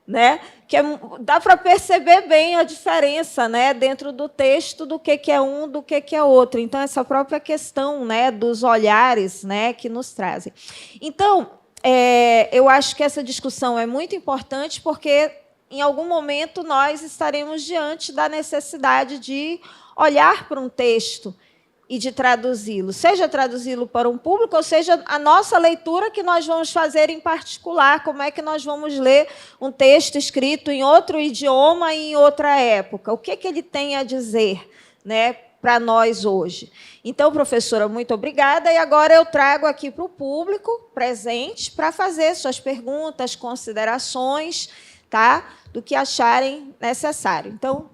né? Que dá para perceber bem a diferença, né, dentro do texto do que é um, do que é outro. Então, essa própria questão, né, dos olhares, né, que nos trazem. Então, eu acho que essa discussão é muito importante porque, em algum momento, nós estaremos diante da necessidade de olhar para um texto e de traduzi-lo, seja traduzi-lo para um público, ou seja, a nossa leitura que nós vamos fazer em particular, como é que nós vamos ler um texto escrito em outro idioma e em outra época, o que ele tem a dizer, né, para nós hoje. Então, professora, muito obrigada, e agora eu trago aqui para o público presente para fazer suas perguntas, considerações, tá, do que acharem necessário. Então,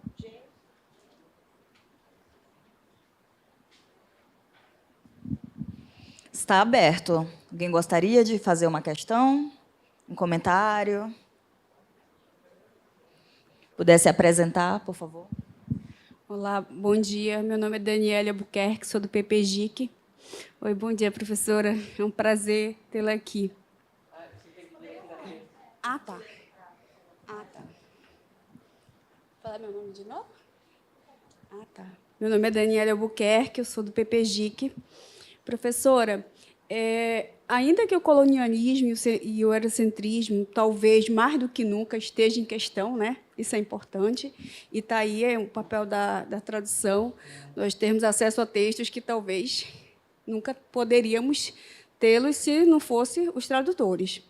está aberto. Alguém gostaria de fazer uma questão? Um comentário? Pudesse apresentar, por favor. Olá, bom dia. Meu nome é Daniela Albuquerque, sou do PPGIC. Oi, bom dia, professora. É um prazer tê-la aqui. Ah, tá. Falar meu nome de novo? Ah, tá. Meu nome é Daniela Albuquerque, eu sou do PPGIC. Professora, ainda que o colonialismo e o eurocentrismo, talvez mais do que nunca, esteja em questão, né? Isso é importante, e está aí o papel da tradução, nós termos acesso a textos que talvez nunca poderíamos tê-los se não fossem os tradutores.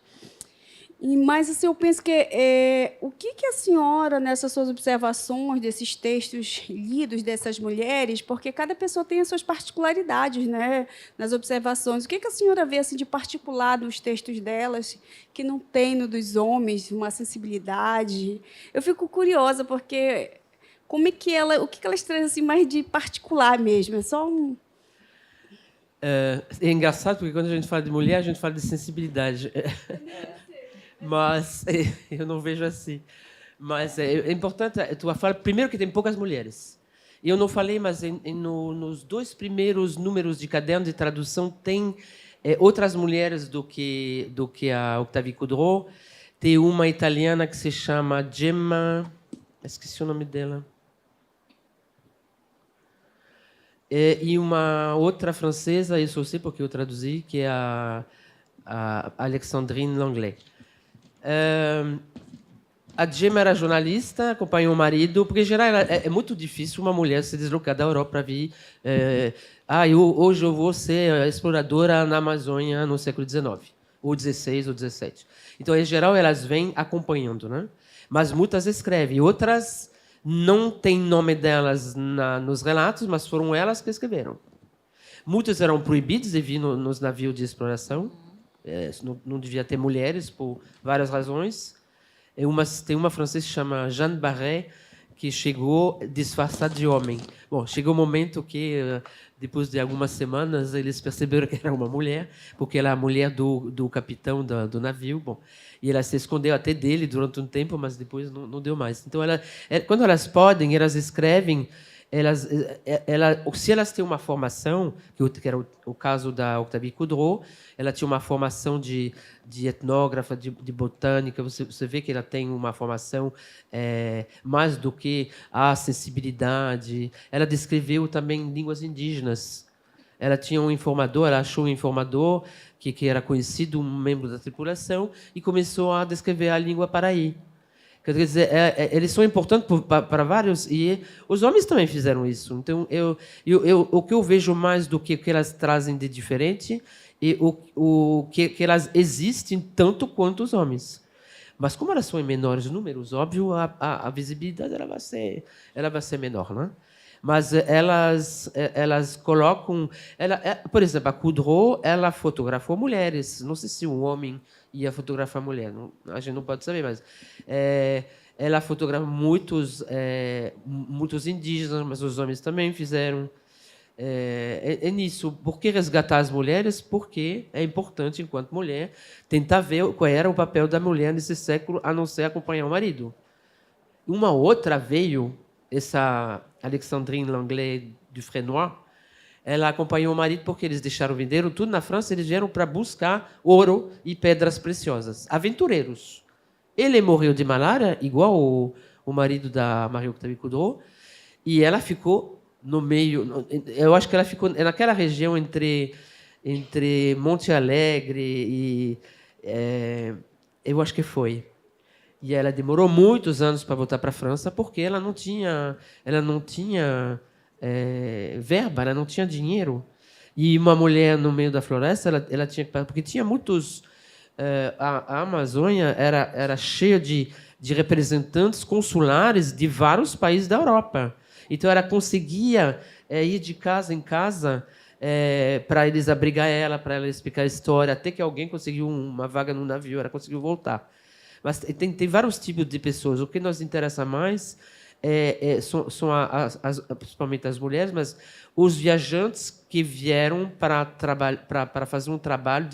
Mas assim, eu penso que o que a senhora, nessas suas observações desses textos lidos dessas mulheres, porque cada pessoa tem as suas particularidades, né, nas observações, o que a senhora vê assim, de particular nos textos delas, que não tem no dos homens, uma sensibilidade? Eu fico curiosa, porque como é que o que elas trazem assim, mais de particular mesmo? É só um... É engraçado, porque quando a gente fala de mulher, a gente fala de sensibilidade. Mas eu não vejo assim. Mas é importante, tu fala primeiro que tem poucas mulheres. Eu não falei, mas nos 2 primeiros números de caderno de tradução tem outras mulheres do que a Octavie Coudreau. Tem uma italiana que se chama Gemma, esqueci o nome dela. E uma outra francesa, isso eu sei porque eu traduzi, que é a Alexandrine Langlais. A Gemma era jornalista, acompanhou o marido, porque, em geral, é muito difícil uma mulher se deslocar da Europa para vir. Hoje eu vou ser exploradora na Amazônia no século XIX, ou XVI, ou XVII. Então, em geral, elas vêm acompanhando, né? Mas muitas escrevem, outras não tem nome delas nos relatos, mas foram elas que escreveram. Muitas eram proibidas de vir nos navios de exploração. Não devia ter mulheres por várias razões. Tem uma francesa que se chama Jeanne Barret, que chegou disfarçada de homem. Bom, chegou o momento que, depois de algumas semanas, eles perceberam que era uma mulher, porque ela é a mulher do capitão do navio. Bom, e ela se escondeu até dele durante um tempo, mas depois não deu mais. Então, quando elas podem, elas escrevem. Se elas têm uma formação, que era o caso da Octavie Coudreau, ela tinha uma formação de etnógrafa, de botânica, você vê que ela tem uma formação mais do que a sensibilidade. Ela descreveu também línguas indígenas. Ela tinha um informador, ela achou um informador que era conhecido, um membro da tripulação, e começou a descrever a língua paraí. Quer dizer, eles são importantes para vários, e os homens também fizeram isso. Então, o que eu vejo mais do que elas trazem de diferente é que elas existem tanto quanto os homens. Mas como elas são em menores números, óbvio, a visibilidade ela vai ser menor, né? Mas elas colocam... por exemplo, a Coudreau, ela fotografou mulheres. Não sei se um homem ia fotografar mulher, a gente não pode saber, mas ela fotografa muitos indígenas, mas os homens também fizeram. Nisso. Por que resgatar as mulheres? Porque é importante, enquanto mulher, tentar ver qual era o papel da mulher nesse século, a não ser acompanhar o marido. Uma outra veio, essa Alexandrine Langlais du Frénois, ela acompanhou o marido porque eles venderam tudo na França, eles vieram para buscar ouro e pedras preciosas. Aventureiros. Ele morreu de malária, igual o marido da Marie Octavie Coudreau, e ela ficou no meio... Eu acho que ela ficou naquela região entre Monte Alegre e... eu acho que foi. E ela demorou muitos anos para voltar para a França porque ela não tinha verba, ela não tinha dinheiro. E uma mulher no meio da floresta, ela tinha porque tinha muitos. A Amazônia era cheia de representantes consulares de vários países da Europa. Então, ela conseguia ir de casa em casa para eles abrigar ela, para ela explicar a história, até que alguém conseguiu uma vaga no navio, ela conseguiu voltar. Mas tem vários tipos de pessoas. O que nos interessa mais são principalmente as mulheres, mas os viajantes que vieram para fazer um trabalho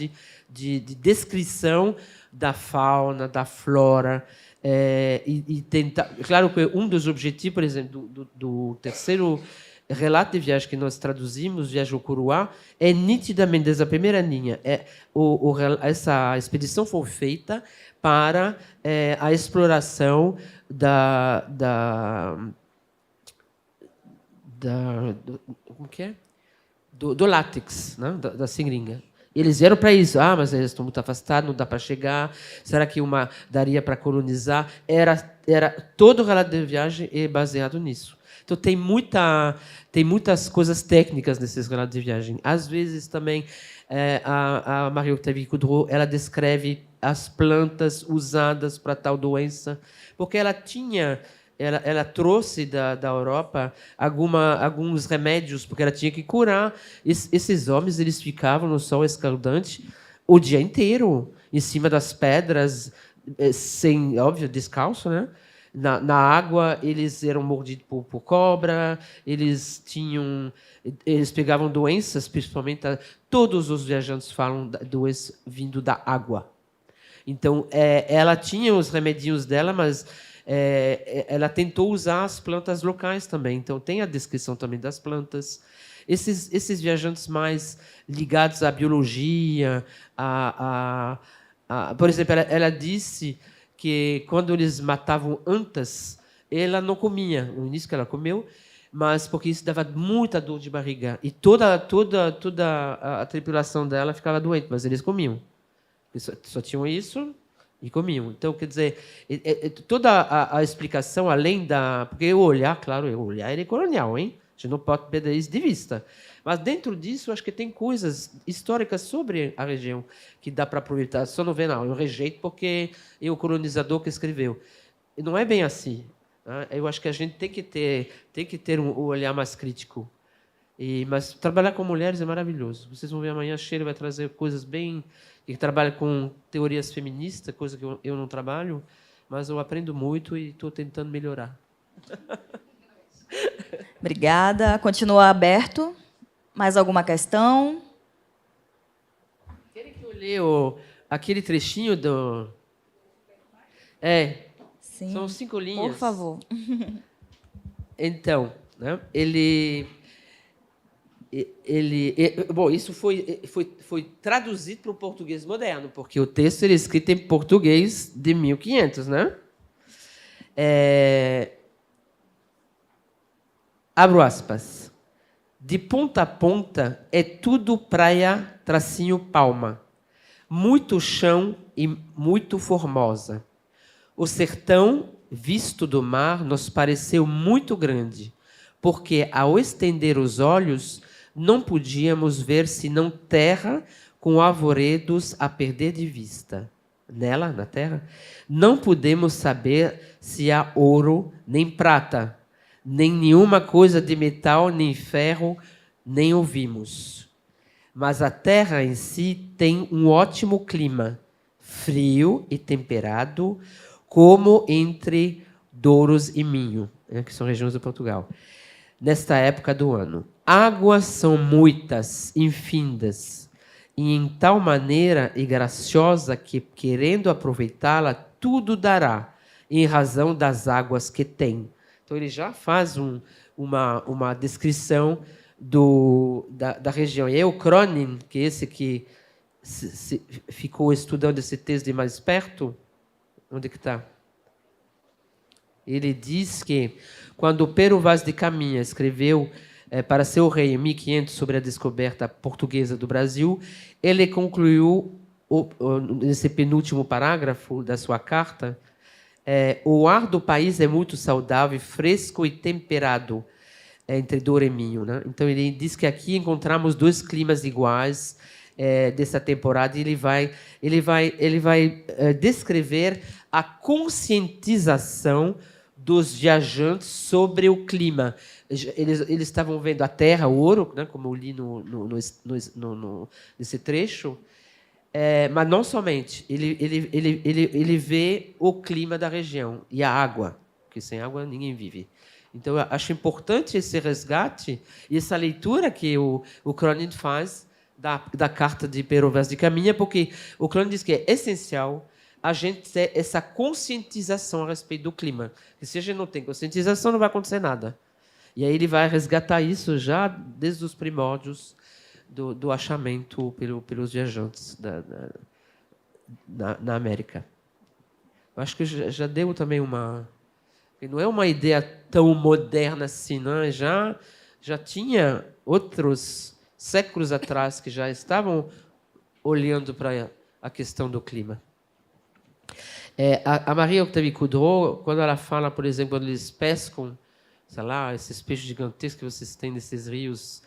de descrição da fauna, da flora, e tentar. Claro que um dos objetivos, por exemplo, do terceiro relato de viagem que nós traduzimos, Viagem ao Curuá, é nitidamente desde a primeira linha. Essa expedição foi feita para a exploração como que é? Do látex, né? da seringa. Eles vieram para isso. Mas eles estão muito afastados, não dá para chegar. Será que daria para colonizar? Era todo o relato de viagem é baseado nisso. Então, tem muitas coisas técnicas nesses relatos de viagem. Às vezes, também, a Marie-Octavie Coudreau, ela descreve as plantas usadas para tal doença, porque ela trouxe da Europa alguns remédios, porque ela tinha que curar. Esses homens, eles ficavam no sol escaldante o dia inteiro, em cima das pedras, sem, óbvio, descalço, né? Na água, eles eram mordidos por cobra, eles pegavam doenças, principalmente todos os viajantes falam doenças vindo da água. Então, ela tinha os remedinhos dela, mas ela tentou usar as plantas locais também. Então, tem a descrição também das plantas. Esses viajantes mais ligados à biologia, por exemplo, ela disse que quando eles matavam antas, ela não comia. No início que ela comeu, mas porque isso dava muita dor de barriga. E toda a tripulação dela ficava doente, mas eles comiam. Eles só tinham isso e comiam. Então, quer dizer, toda a explicação, além da... Porque o olhar, claro, o olhar ele é colonial, hein? A gente não pode perder isso de vista. Mas, dentro disso, acho que tem coisas históricas sobre a região que dá para aproveitar. Só não vê, não. Eu rejeito porque é o colonizador que escreveu. E não é bem assim. Né? Eu acho que a gente tem que ter um olhar mais crítico. Mas trabalhar com mulheres é maravilhoso. Vocês vão ver amanhã, a Sheila vai trazer coisas bem... que trabalha com teorias feministas, coisa que eu não trabalho, mas eu aprendo muito e estou tentando melhorar. Obrigada. Continua aberto. Mais alguma questão? Querem que eu leia aquele trechinho do... Sim, são 5 linhas. por favor. Então, né, bom, isso foi traduzido para o português moderno, porque o texto ele é escrito em português de 1500, né? Abro aspas. De ponta a ponta é tudo praia, tracinho, palma. Muito chão e muito formosa. O sertão, visto do mar, nos pareceu muito grande, porque, ao estender os olhos, não podíamos ver senão terra com arvoredos a perder de vista. Nela, na terra, não podemos saber se há ouro, nem prata, nem nenhuma coisa de metal, nem ferro, nem ouvimos. Mas a terra em si tem um ótimo clima, frio e temperado, como entre Douros e Minho, que são regiões de Portugal, nesta época do ano. Águas são muitas, infindas, e em tal maneira e graciosa que, querendo aproveitá-la, tudo dará, em razão das águas que tem. Então, ele já faz uma descrição da região. E o Cronin, que é esse que ficou estudando esse texto de mais perto, onde que está? Ele diz que, quando Pero Vaz de Caminha escreveu para seu rei em 1500 sobre a descoberta portuguesa do Brasil, ele concluiu, nesse penúltimo parágrafo da sua carta, o ar do país é muito saudável, fresco e temperado. entre Douro e Minho, né? Então ele diz que aqui encontramos dois climas iguais dessa temporada. E ele vai descrever a conscientização dos viajantes sobre o clima. Eles estavam vendo a terra, o ouro, né, como eu li nesse trecho, mas não somente. Ele vê o clima da região e a água, porque sem água ninguém vive. Então, eu acho importante esse resgate e essa leitura que o Cronin faz da carta de Pero Vaz de Caminha, porque o Cronin diz que é essencial a gente ter essa conscientização a respeito do clima. Porque se a gente não tem conscientização, não vai acontecer nada. E aí ele vai resgatar isso já desde os primórdios do achamento pelos viajantes na América. Eu acho que já deu também uma... Não é uma ideia tão moderna assim, não? Já tinha outros séculos atrás que já estavam olhando para a questão do clima. A Maria Octavie Coudreau, quando ela fala, por exemplo, quando eles pescam, sei lá, esses peixes gigantescos que vocês têm nesses rios,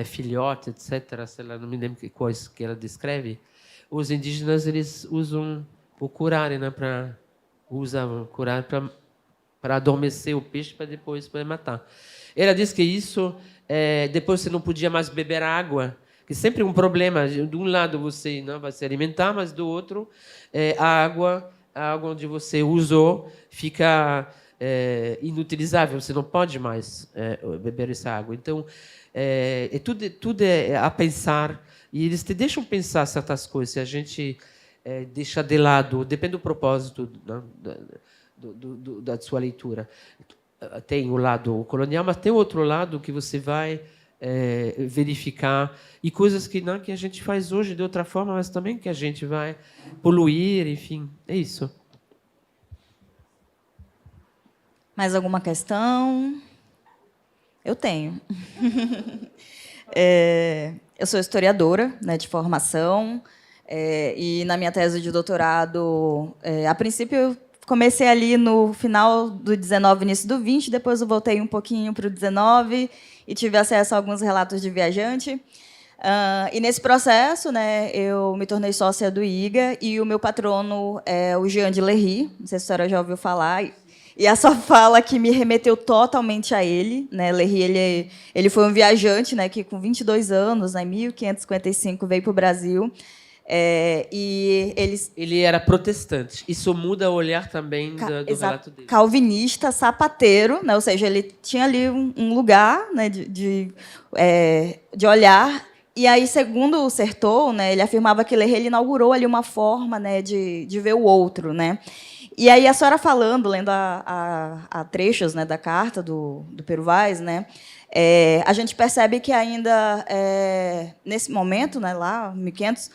filhote, etc., sei lá, não me lembro quais que ela descreve, os indígenas eles usam o curare, né, para adormecer o peixe para depois poder matar. Ela diz que isso, depois você não podia mais beber água, que sempre um problema. De um lado você não vai se alimentar, mas do outro a água onde você usou fica inutilizável. Você não pode mais beber essa água. Então, tudo é a pensar. E eles te deixam pensar certas coisas. Se a gente deixa de lado, depende do propósito, né, da sua leitura. Tem o lado colonial, mas tem o outro lado que você vai verificar, e coisas que a gente faz hoje de outra forma, mas também que a gente vai poluir, enfim, é isso. Mais alguma questão? Eu tenho. Eu sou historiadora, né, de formação, e na minha tese de doutorado, a princípio, eu comecei ali no final do 19, início do 20, depois eu voltei um pouquinho para o 19 e tive acesso a alguns relatos de viajante. E nesse processo, né, eu me tornei sócia do IGA, e o meu patrono é o Jean de Lery, não sei se a senhora já ouviu falar, e a sua fala que me remeteu totalmente a ele, né? Lery, ele foi um viajante, né, que com 22 anos, em 1555, veio para o Brasil. E ele era protestante. Isso muda o olhar também do relato dele. Calvinista, sapateiro, né? Ou seja, ele tinha ali um lugar, né, de olhar. E aí, segundo o Certeau, né, ele afirmava que ele inaugurou ali uma forma, né, de ver o outro, né? E aí a senhora falando, lendo a trechos, né, da carta do Pero Vaz, né, a gente percebe que ainda nesse momento, né, lá 1500,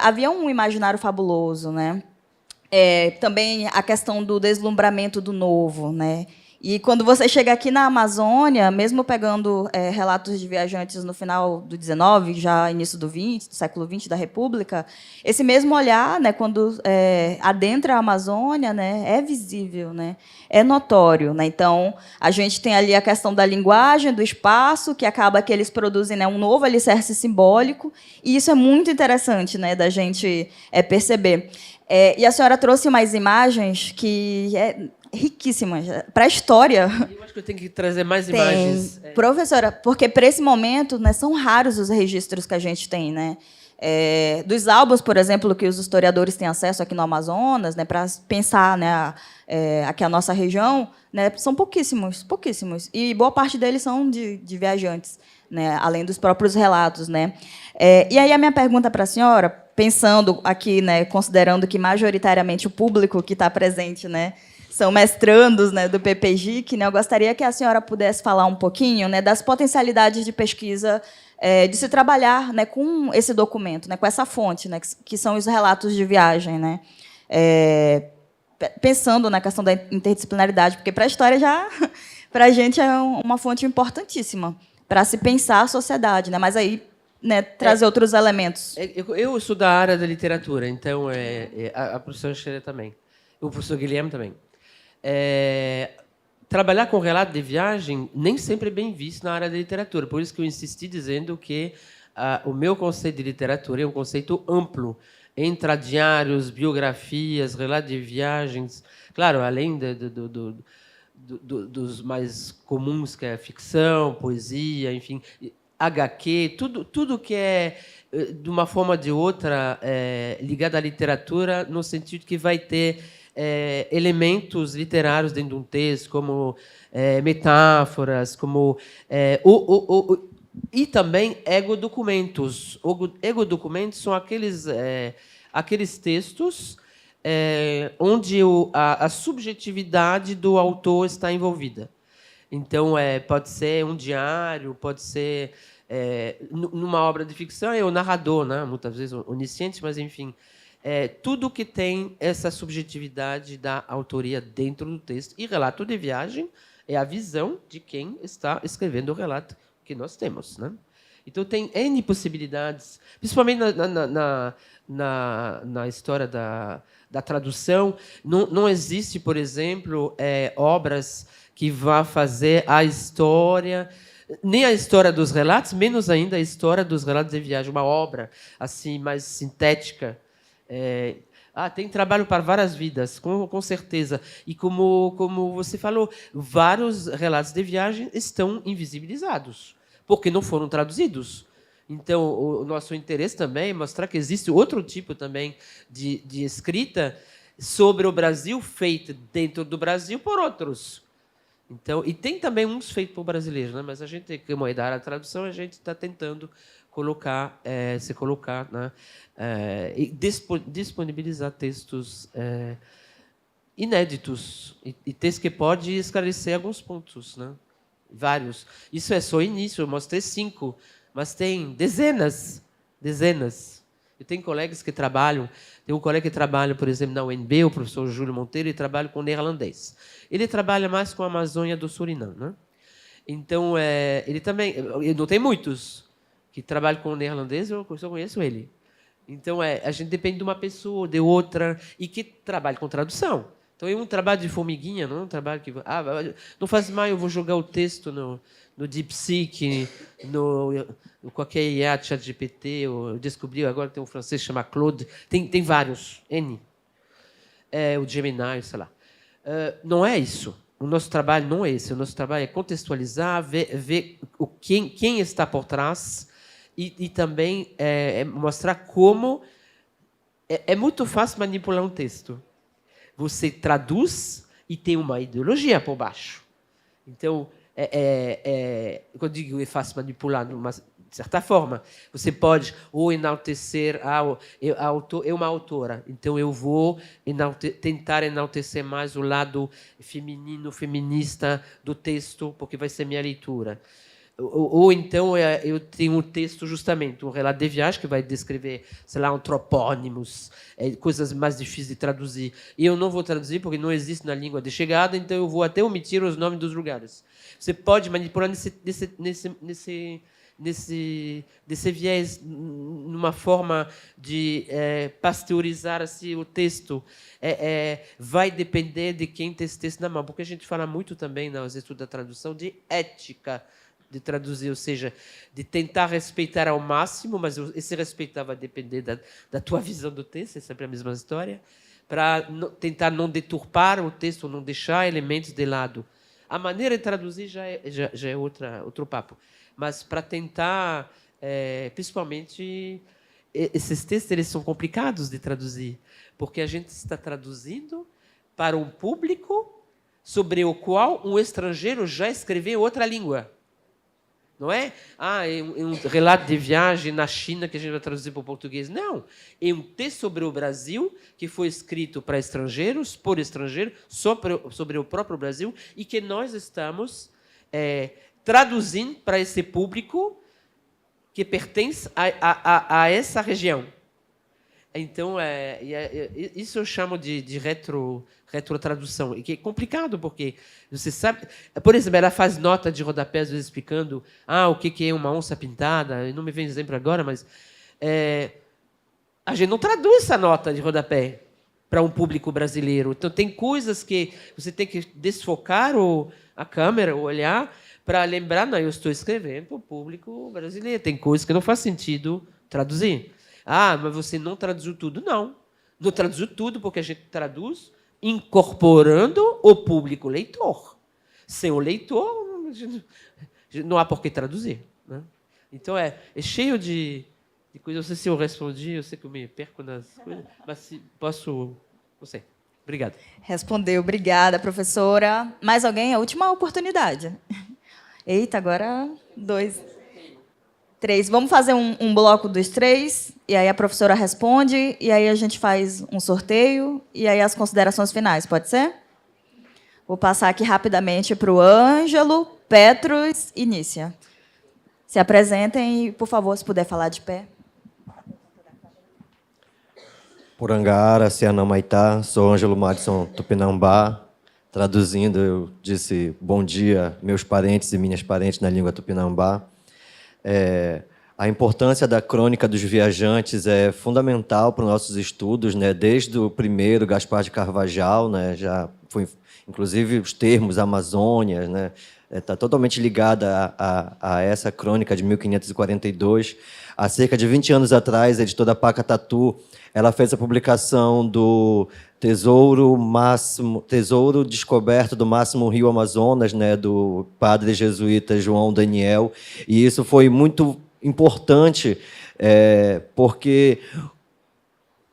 havia um imaginário fabuloso, né? Também a questão do deslumbramento do novo, né? E quando você chega aqui na Amazônia, mesmo pegando relatos de viajantes no final do 19, já início do 20, do século 20 da República, esse mesmo olhar, né, quando adentra a Amazônia, né, é visível, né, é notório, né? Então, a gente tem ali a questão da linguagem, do espaço, que acaba que eles produzem, né, um novo alicerce simbólico, e isso é muito interessante, né, da gente perceber. E a senhora trouxe mais imagens que riquíssimas para a história. Eu acho que eu tenho que trazer mais imagens. Professora, porque para esse momento, né, são raros os registros que a gente tem, né? Dos álbuns, por exemplo, que os historiadores têm acesso aqui no Amazonas, né, para pensar, né, aqui a nossa região, né, são pouquíssimos. E boa parte deles são de viajantes, né, além dos próprios relatos, né? E aí a minha pergunta para a senhora, pensando aqui, né, considerando que majoritariamente o público que está presente, né, são mestrandos, né, do PPGIC, né, eu gostaria que a senhora pudesse falar um pouquinho, né, das potencialidades de pesquisa de se trabalhar, né, com esse documento, né, com essa fonte, né, que são os relatos de viagem, né, pensando na questão da interdisciplinaridade, porque para a história já, para a gente é uma fonte importantíssima para se pensar a sociedade, né, mas aí, né, trazer outros elementos. Eu sou da área da literatura, então a professora Sheila também, o professor Guilherme também. trabalhar com relato de viagem nem sempre é bem visto na área da literatura. Por isso que eu insisti dizendo que o meu conceito de literatura é um conceito amplo. Entra diários, biografias, relatos de viagens. Claro, além dos mais comuns, que é ficção, poesia, enfim, HQ, tudo que é, de uma forma ou de outra, ligado à literatura, no sentido que vai ter elementos literários dentro de um texto, como metáforas, como e também egodocumentos. Egodocumentos são aqueles textos onde a subjetividade do autor está envolvida. Então, pode ser um diário, pode ser, numa obra de ficção, é o narrador, né? Muitas vezes onisciente, mas, enfim, tudo que tem essa subjetividade da autoria dentro do texto. E relato de viagem é a visão de quem está escrevendo o relato que nós temos, né? Então, tem N possibilidades, principalmente na história da tradução. Não existe, por exemplo, obras que vá fazer a história, nem a história dos relatos, menos ainda a história dos relatos de viagem, uma obra assim mais sintética. Tem trabalho para várias vidas, com certeza. E como você falou, vários relatos de viagem estão invisibilizados, porque não foram traduzidos. Então, o nosso interesse também é mostrar que existe outro tipo também de escrita sobre o Brasil, feita dentro do Brasil por outros. Então, e tem também uns feitos por brasileiros, né? Mas a gente, como é da área da tradução, a gente está tentando se colocar, né? E disponibilizar textos inéditos e textos que podem esclarecer alguns pontos, né? Vários. Isso é só o início, eu mostrei 5, mas tem dezenas. Eu tenho colegas que trabalham, tem um colega que trabalha, por exemplo, na UNB, o professor Júlio Monteiro, ele trabalha com neerlandês. Ele trabalha mais com a Amazônia do Suriname, né? Então, ele também... Não tem muitos que trabalham com neerlandês, eu só conheço ele. Então, a gente depende de uma pessoa, de outra, e que trabalha com tradução. Então, é um trabalho de formiguinha, não é um trabalho que... não faz mal, eu vou jogar o texto no DeepSeek, no qualquer IA, ChatGPT, eu descobri agora que tem um francês que chama Claude, tem vários, N. O Gemini, sei lá. Não é isso. O nosso trabalho não é esse. O nosso trabalho é contextualizar, ver quem está por trás e também mostrar como... É muito fácil manipular um texto. Você traduz e tem uma ideologia por baixo. Então, quando eu digo é fácil manipular, de certa forma, você pode ou enaltecer é uma autora, então eu vou tentar enaltecer mais o lado feminino, feminista do texto, porque vai ser minha leitura. Ou então eu tenho um texto, justamente, um relato de viagem que vai descrever, sei lá, antropônimos, coisas mais difíceis de traduzir. E eu não vou traduzir porque não existe na língua de chegada, então eu vou até omitir os nomes dos lugares. Você pode manipular nesse viés, numa forma de pasteurizar assim, o texto. Vai depender de quem tem esse texto na mão, porque a gente fala muito também nos estudos da tradução de ética de traduzir, ou seja, de tentar respeitar ao máximo, mas esse respeitar vai depender da tua visão do texto, é sempre a mesma história, para tentar não deturpar o texto, não deixar elementos de lado. A maneira de traduzir já é outro papo. Mas para tentar, principalmente, esses textos eles são complicados de traduzir, porque a gente está traduzindo para um público sobre o qual um estrangeiro já escreveu outra língua. Não é? É um relato de viagem na China que a gente vai traduzir para o português. Não. É um texto sobre o Brasil que foi escrito para estrangeiros, por estrangeiros, sobre o próprio Brasil, e que nós estamos traduzindo para esse público que pertence a essa região. Então, isso eu chamo de retrotradução, e que é complicado, porque você sabe... Por exemplo, ela faz nota de rodapé, às vezes, explicando o que é uma onça pintada, não me vem exemplo agora, mas a gente não traduz essa nota de rodapé. para um público brasileiro. Então, tem coisas que você tem que desfocar a câmera, olhar, para lembrar, não, eu estou escrevendo para o público brasileiro. Tem coisas que não faz sentido traduzir. Ah, mas você não traduziu tudo. Não. Não traduziu tudo, porque a gente traduz incorporando o público leitor. Sem o leitor, não há por que traduzir, né? Então, é cheio de coisas. Não sei se eu respondi, eu sei que eu me perco nas coisas, mas se posso... Não sei. Obrigado. Respondeu, obrigada, professora. Mais alguém? A última oportunidade. Eita, agora 2, 3. Vamos fazer um bloco dos 3, e aí a professora responde, e aí a gente faz um sorteio, e aí as considerações finais, pode ser? Vou passar aqui rapidamente para o Ângelo, Petros e Nícia. Se apresentem e, por favor, se puder falar de pé. Porangara, Cianamaitá, sou Ângelo Madison Tupinambá. Traduzindo, eu disse bom dia, meus parentes e minhas parentes na língua tupinambá. A importância da crônica dos viajantes é fundamental para os nossos estudos, né? Desde o primeiro, Gaspar de Carvajal, né? Já foi, inclusive, os termos Amazônia, né? Está totalmente ligada a essa crônica de 1542. Há cerca de 20 anos atrás, a editora Pacatatu, ela fez a publicação do Tesouro Descoberto do Máximo Rio Amazonas, né, do padre jesuíta João Daniel, e isso foi muito importante, porque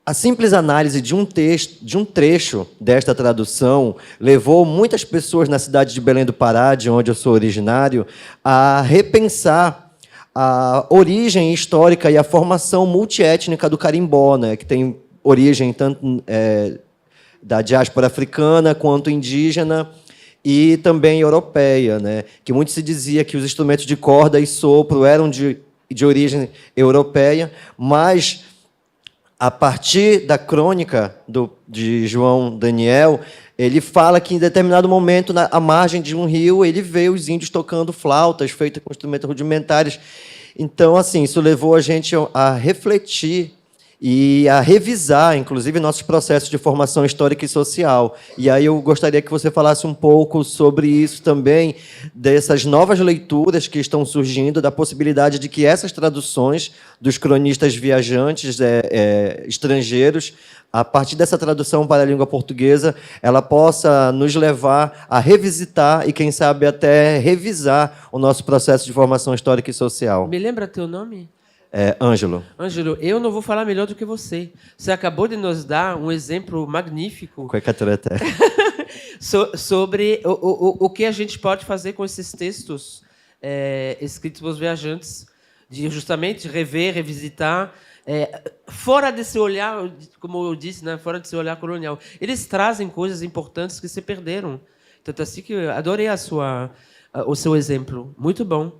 a simples análise de um texto, de um trecho desta tradução, levou muitas pessoas na cidade de Belém do Pará, de onde eu sou originário, a repensar a origem histórica e a formação multiétnica do carimbó, né, que tem origem tanto da diáspora africana quanto indígena e também europeia, né, que muito se dizia que os instrumentos de corda e sopro eram de origem europeia, mas a partir da crônica de João Daniel, ele fala que, em determinado momento, à margem de um rio, ele vê os índios tocando flautas feitas com instrumentos rudimentares. Então, assim, isso levou a gente a refletir e a revisar, inclusive, nossos processos de formação histórica e social. E aí eu gostaria que você falasse um pouco sobre isso também, dessas novas leituras que estão surgindo, da possibilidade de que essas traduções dos cronistas viajantes estrangeiros, a partir dessa tradução para a língua portuguesa, ela possa nos levar a revisitar e, quem sabe, até revisar o nosso processo de formação histórica e social. Me lembra teu nome? Ângelo. Ângelo, eu não vou falar melhor do que você. Você acabou de nos dar um exemplo magnífico sobre o que a gente pode fazer com esses textos escritos pelos viajantes, de justamente rever, revisitar, fora desse olhar, como eu disse, né, fora desse olhar colonial. Eles trazem coisas importantes que se perderam. Tanto assim que eu adorei o seu exemplo. Muito bom.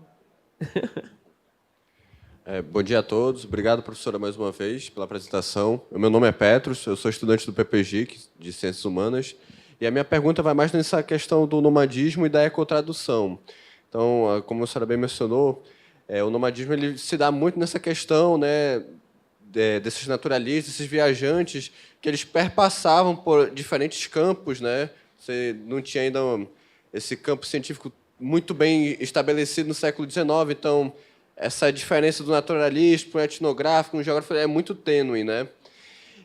Bom dia a todos. Obrigado, professora, mais uma vez, pela apresentação. O meu nome é Petros, eu sou estudante do PPGIC, de Ciências Humanas, e a minha pergunta vai mais nessa questão do nomadismo e da ecotradução. Então, como a senhora bem mencionou, o nomadismo ele se dá muito nessa questão, né, desses naturalistas, desses viajantes, que eles perpassavam por diferentes campos, né? Você não tinha ainda esse campo científico muito bem estabelecido no século XIX, então essa diferença do naturalista, um etnográfico, um geógrafo é muito tênue, né?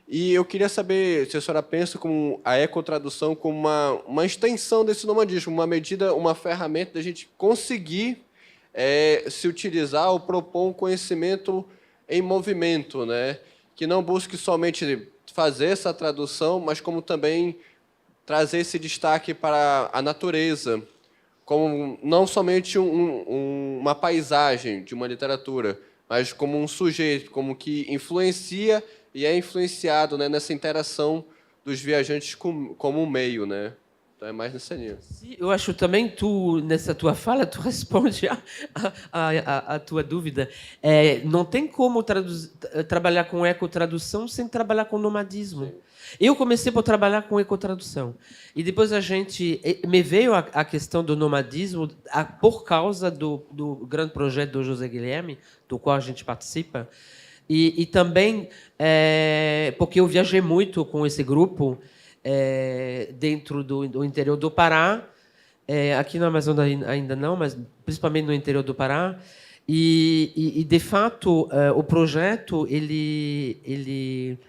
E eu queria saber se a senhora pensa como a ecotradução como uma extensão desse nomadismo, uma medida, uma ferramenta da gente conseguir se utilizar ou propor um conhecimento em movimento, né? Que não busque somente fazer essa tradução, mas como também trazer esse destaque para a natureza, como não somente uma paisagem de uma literatura, mas como um sujeito, como que influencia e é influenciado, né, nessa interação dos viajantes como um meio, né? Então é mais nessa linha. Eu acho também nessa tua fala, tu responde a tua dúvida. Não tem como trabalhar com ecotradução sem trabalhar com nomadismo. Sim. Eu comecei por trabalhar com ecotradução. E depois me veio a questão do nomadismo por causa do grande projeto do José Guilherme, do qual a gente participa, E também porque eu viajei muito com esse grupo dentro do interior do Pará, aqui na Amazônia ainda não, mas principalmente no interior do Pará. E de fato, o projeto ele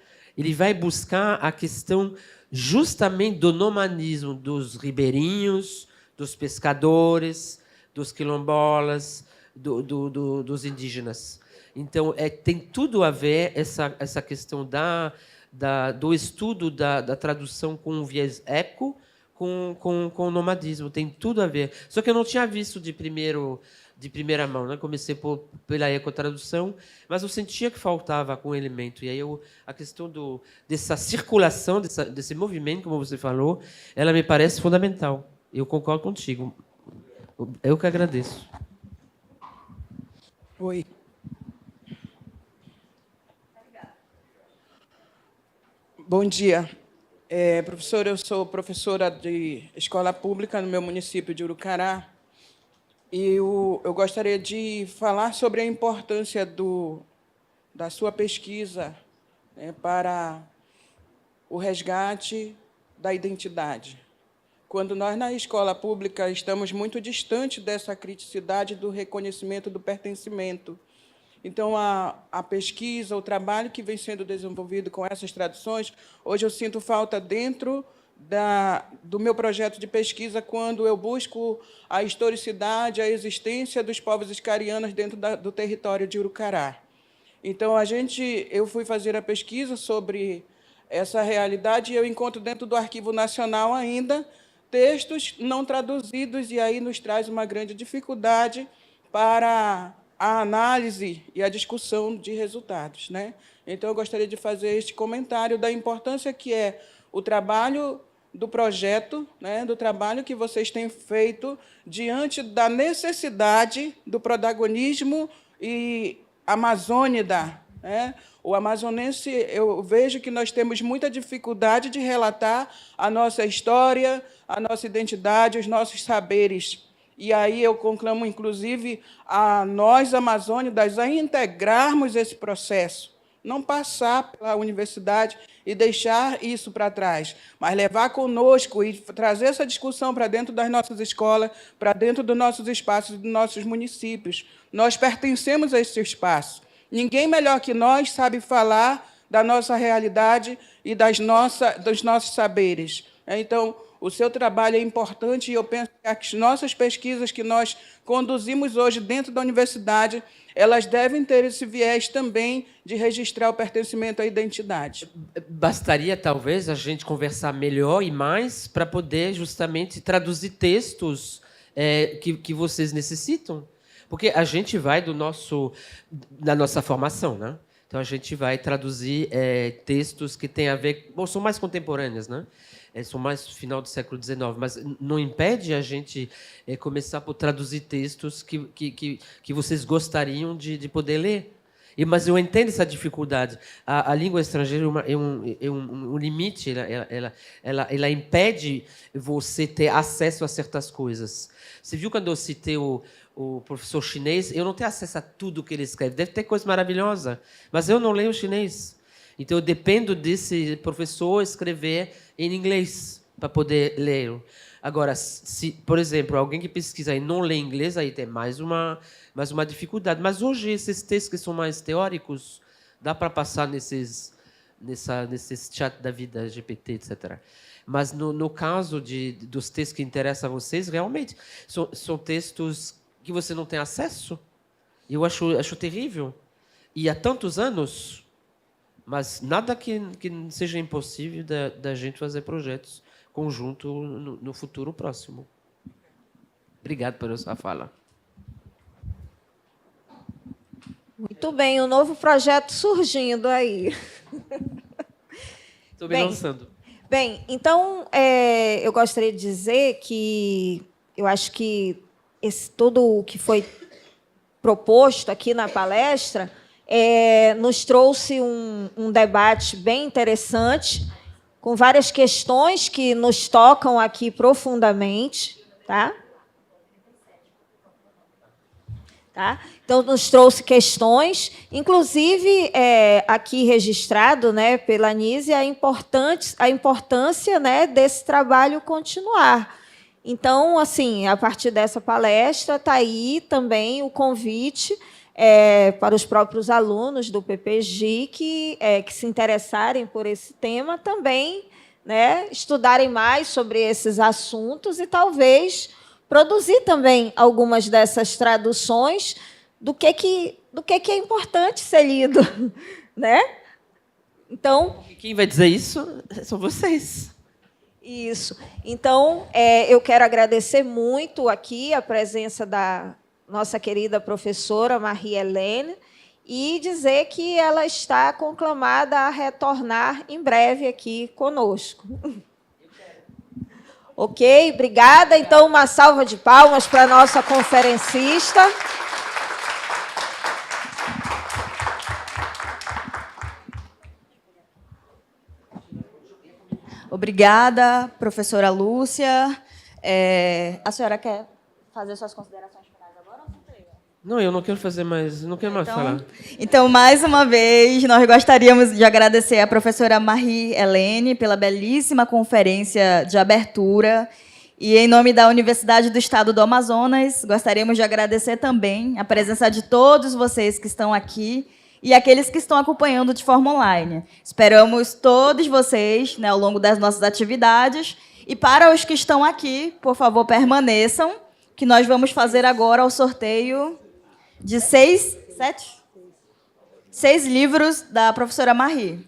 vai buscar a questão justamente do nomadismo dos ribeirinhos, dos pescadores, dos quilombolas, dos indígenas. Então, tem tudo a ver essa questão do estudo da tradução com um viés eco com o nomadismo. Tem tudo a ver. Só que eu não tinha visto de primeira mão, né? Comecei pela ecotradução, mas eu sentia que faltava com o elemento. E aí a questão dessa circulação, desse movimento, como você falou, ela me parece fundamental. Eu concordo contigo. Eu que agradeço. Oi. Bom dia. Professora, eu sou professora de escola pública no meu município de Urucará. E eu gostaria de falar sobre a importância da sua pesquisa, né, para o resgate da identidade. Quando nós, na escola pública, estamos muito distante dessa criticidade do reconhecimento do pertencimento. Então, a pesquisa, o trabalho que vem sendo desenvolvido com essas traduções, hoje eu sinto falta dentro do meu projeto de pesquisa, quando eu busco a historicidade, a existência dos povos iscarianos dentro do território de Urucará. Então, eu fui fazer a pesquisa sobre essa realidade e eu encontro dentro do Arquivo Nacional ainda textos não traduzidos, e aí nos traz uma grande dificuldade para a análise e a discussão de resultados, né? Então, eu gostaria de fazer este comentário da importância que é o trabalho do projeto, né, do trabalho que vocês têm feito diante da necessidade do protagonismo e amazônida, né? O amazonense, eu vejo que nós temos muita dificuldade de relatar a nossa história, a nossa identidade, os nossos saberes. E aí eu conclamo, inclusive, a nós, amazônidas, a integrarmos esse processo, não passar pela universidade e deixar isso para trás, mas levar conosco e trazer essa discussão para dentro das nossas escolas, para dentro dos nossos espaços, dos nossos municípios. Nós pertencemos a esse espaço. Ninguém melhor que nós sabe falar da nossa realidade e dos nossos saberes. Então, o seu trabalho é importante e eu penso que as nossas pesquisas que nós conduzimos hoje dentro da universidade, elas devem ter esse viés também de registrar o pertencimento à identidade. Bastaria, talvez, a gente conversar melhor e mais para poder justamente traduzir textos que vocês necessitam. Porque a gente vai da nossa formação, né? Então, a gente vai traduzir textos que têm a ver... Bom, são mais contemporâneos, né? São mais final do século XIX, mas não impede a gente começar por traduzir textos que vocês gostariam de poder ler. Mas eu entendo essa dificuldade. A língua estrangeira é um limite, ela impede você ter acesso a certas coisas. Você viu quando eu citei o professor chinês? Eu não tenho acesso a tudo que ele escreve. Deve ter coisa maravilhosa, mas eu não leio chinês. Então, eu dependo desse professor escrever em inglês para poder ler. Agora, se, por exemplo, alguém que pesquisa e não lê inglês, aí tem mais uma dificuldade. Mas hoje, esses textos que são mais teóricos, dá para passar nesses chat da vida, GPT, etc. Mas, no caso dos textos que interessam a vocês, realmente, são textos que você não tem acesso. Eu acho terrível. E há tantos anos... Mas nada que seja impossível da gente fazer projetos conjuntos no futuro próximo. Obrigado pela sua fala. Muito bem, um novo projeto surgindo aí. Estou me lançando. Bem, então, eu gostaria de dizer que eu acho que tudo o que foi proposto aqui na palestra... nos trouxe um debate bem interessante, com várias questões que nos tocam aqui profundamente. Tá? Tá? Então, nos trouxe questões, inclusive aqui registrado, né, pela Nízia, a importância, né, desse trabalho continuar. Então, assim, a partir dessa palestra, está aí também o convite para os próprios alunos do PPGIC que se interessarem por esse tema também, né, estudarem mais sobre esses assuntos e talvez produzir também algumas dessas traduções do que é importante ser lido, né? Então, quem vai dizer isso são vocês. Isso. Então, eu quero agradecer muito aqui a presença da nossa querida professora Marie-Hélène e dizer que ela está conclamada a retornar em breve aqui conosco. Ok, obrigada. Então, uma salva de palmas para a nossa conferencista. Obrigada, professora Lúcia. A senhora quer fazer suas considerações finais agora? Não, eu não quero fazer mais, não quero mais falar. Então, mais uma vez, nós gostaríamos de agradecer à professora Marie-Hélène pela belíssima conferência de abertura. E, em nome da Universidade do Estado do Amazonas, gostaríamos de agradecer também a presença de todos vocês que estão aqui e aqueles que estão acompanhando de forma online. Esperamos todos vocês, né, ao longo das nossas atividades. E para os que estão aqui, por favor, permaneçam, que nós vamos fazer agora o sorteio de 6 livros da professora Marie.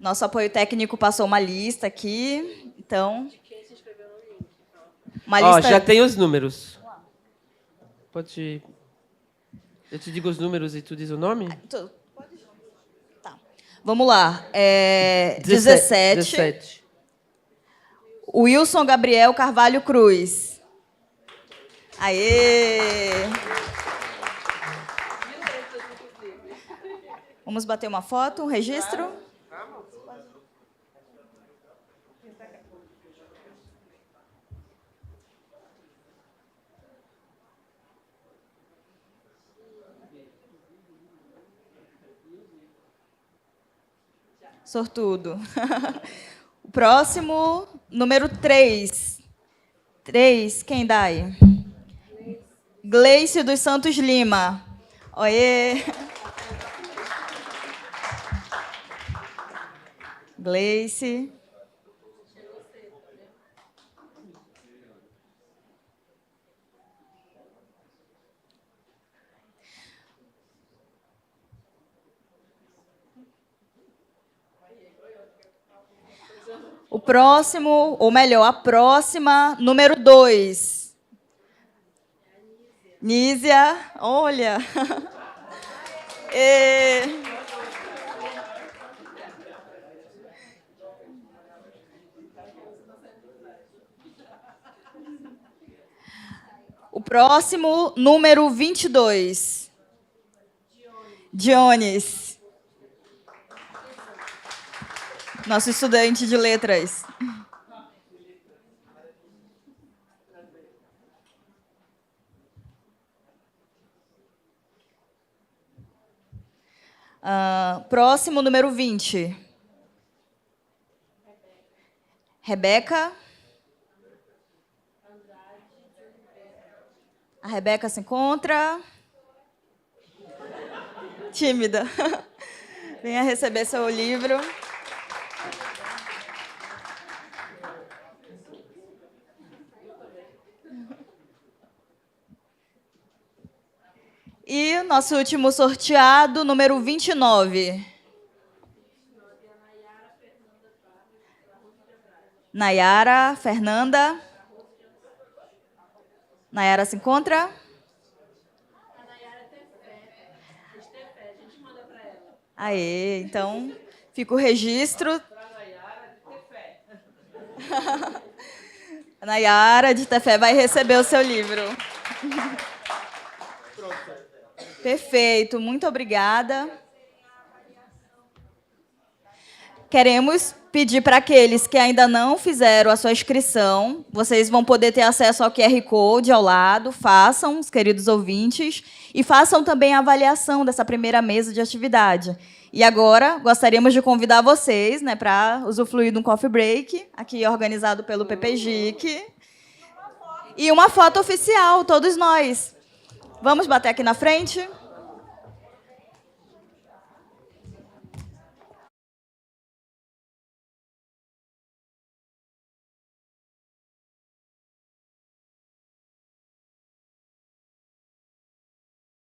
Nosso apoio técnico passou uma lista aqui, então... Uma lista... já tem os números. Pode... Eu te digo os números e tu diz o nome? Tá. Vamos lá. 17. Wilson Gabriel Carvalho Cruz. Aê! Vamos bater uma foto, um registro? Sortudo. O próximo, número 3. 3, quem dá aí? Gleice dos Santos Lima. Oiê! Gleice. O próximo, ou melhor, a próxima, número 2. Nízia, olha. O próximo, número 22. Dionis. Nosso estudante de letras. Próximo, número 20. Rebeca. A Rebeca se encontra. Tímida. Venha receber seu livro. E nosso último sorteado, número 29. Nayara Fernanda. Nayara se encontra? Aê, então fica o registro. A Nayara de Tefé vai receber o seu livro. Perfeito, muito obrigada. Queremos pedir para aqueles que ainda não fizeram a sua inscrição, vocês vão poder ter acesso ao QR Code ao lado, façam, os queridos ouvintes, e façam também a avaliação dessa primeira mesa de atividade. E agora, gostaríamos de convidar vocês, né, para usufruir de um coffee break, aqui organizado pelo PPGIC, e uma foto oficial, todos nós. Vamos bater aqui na frente?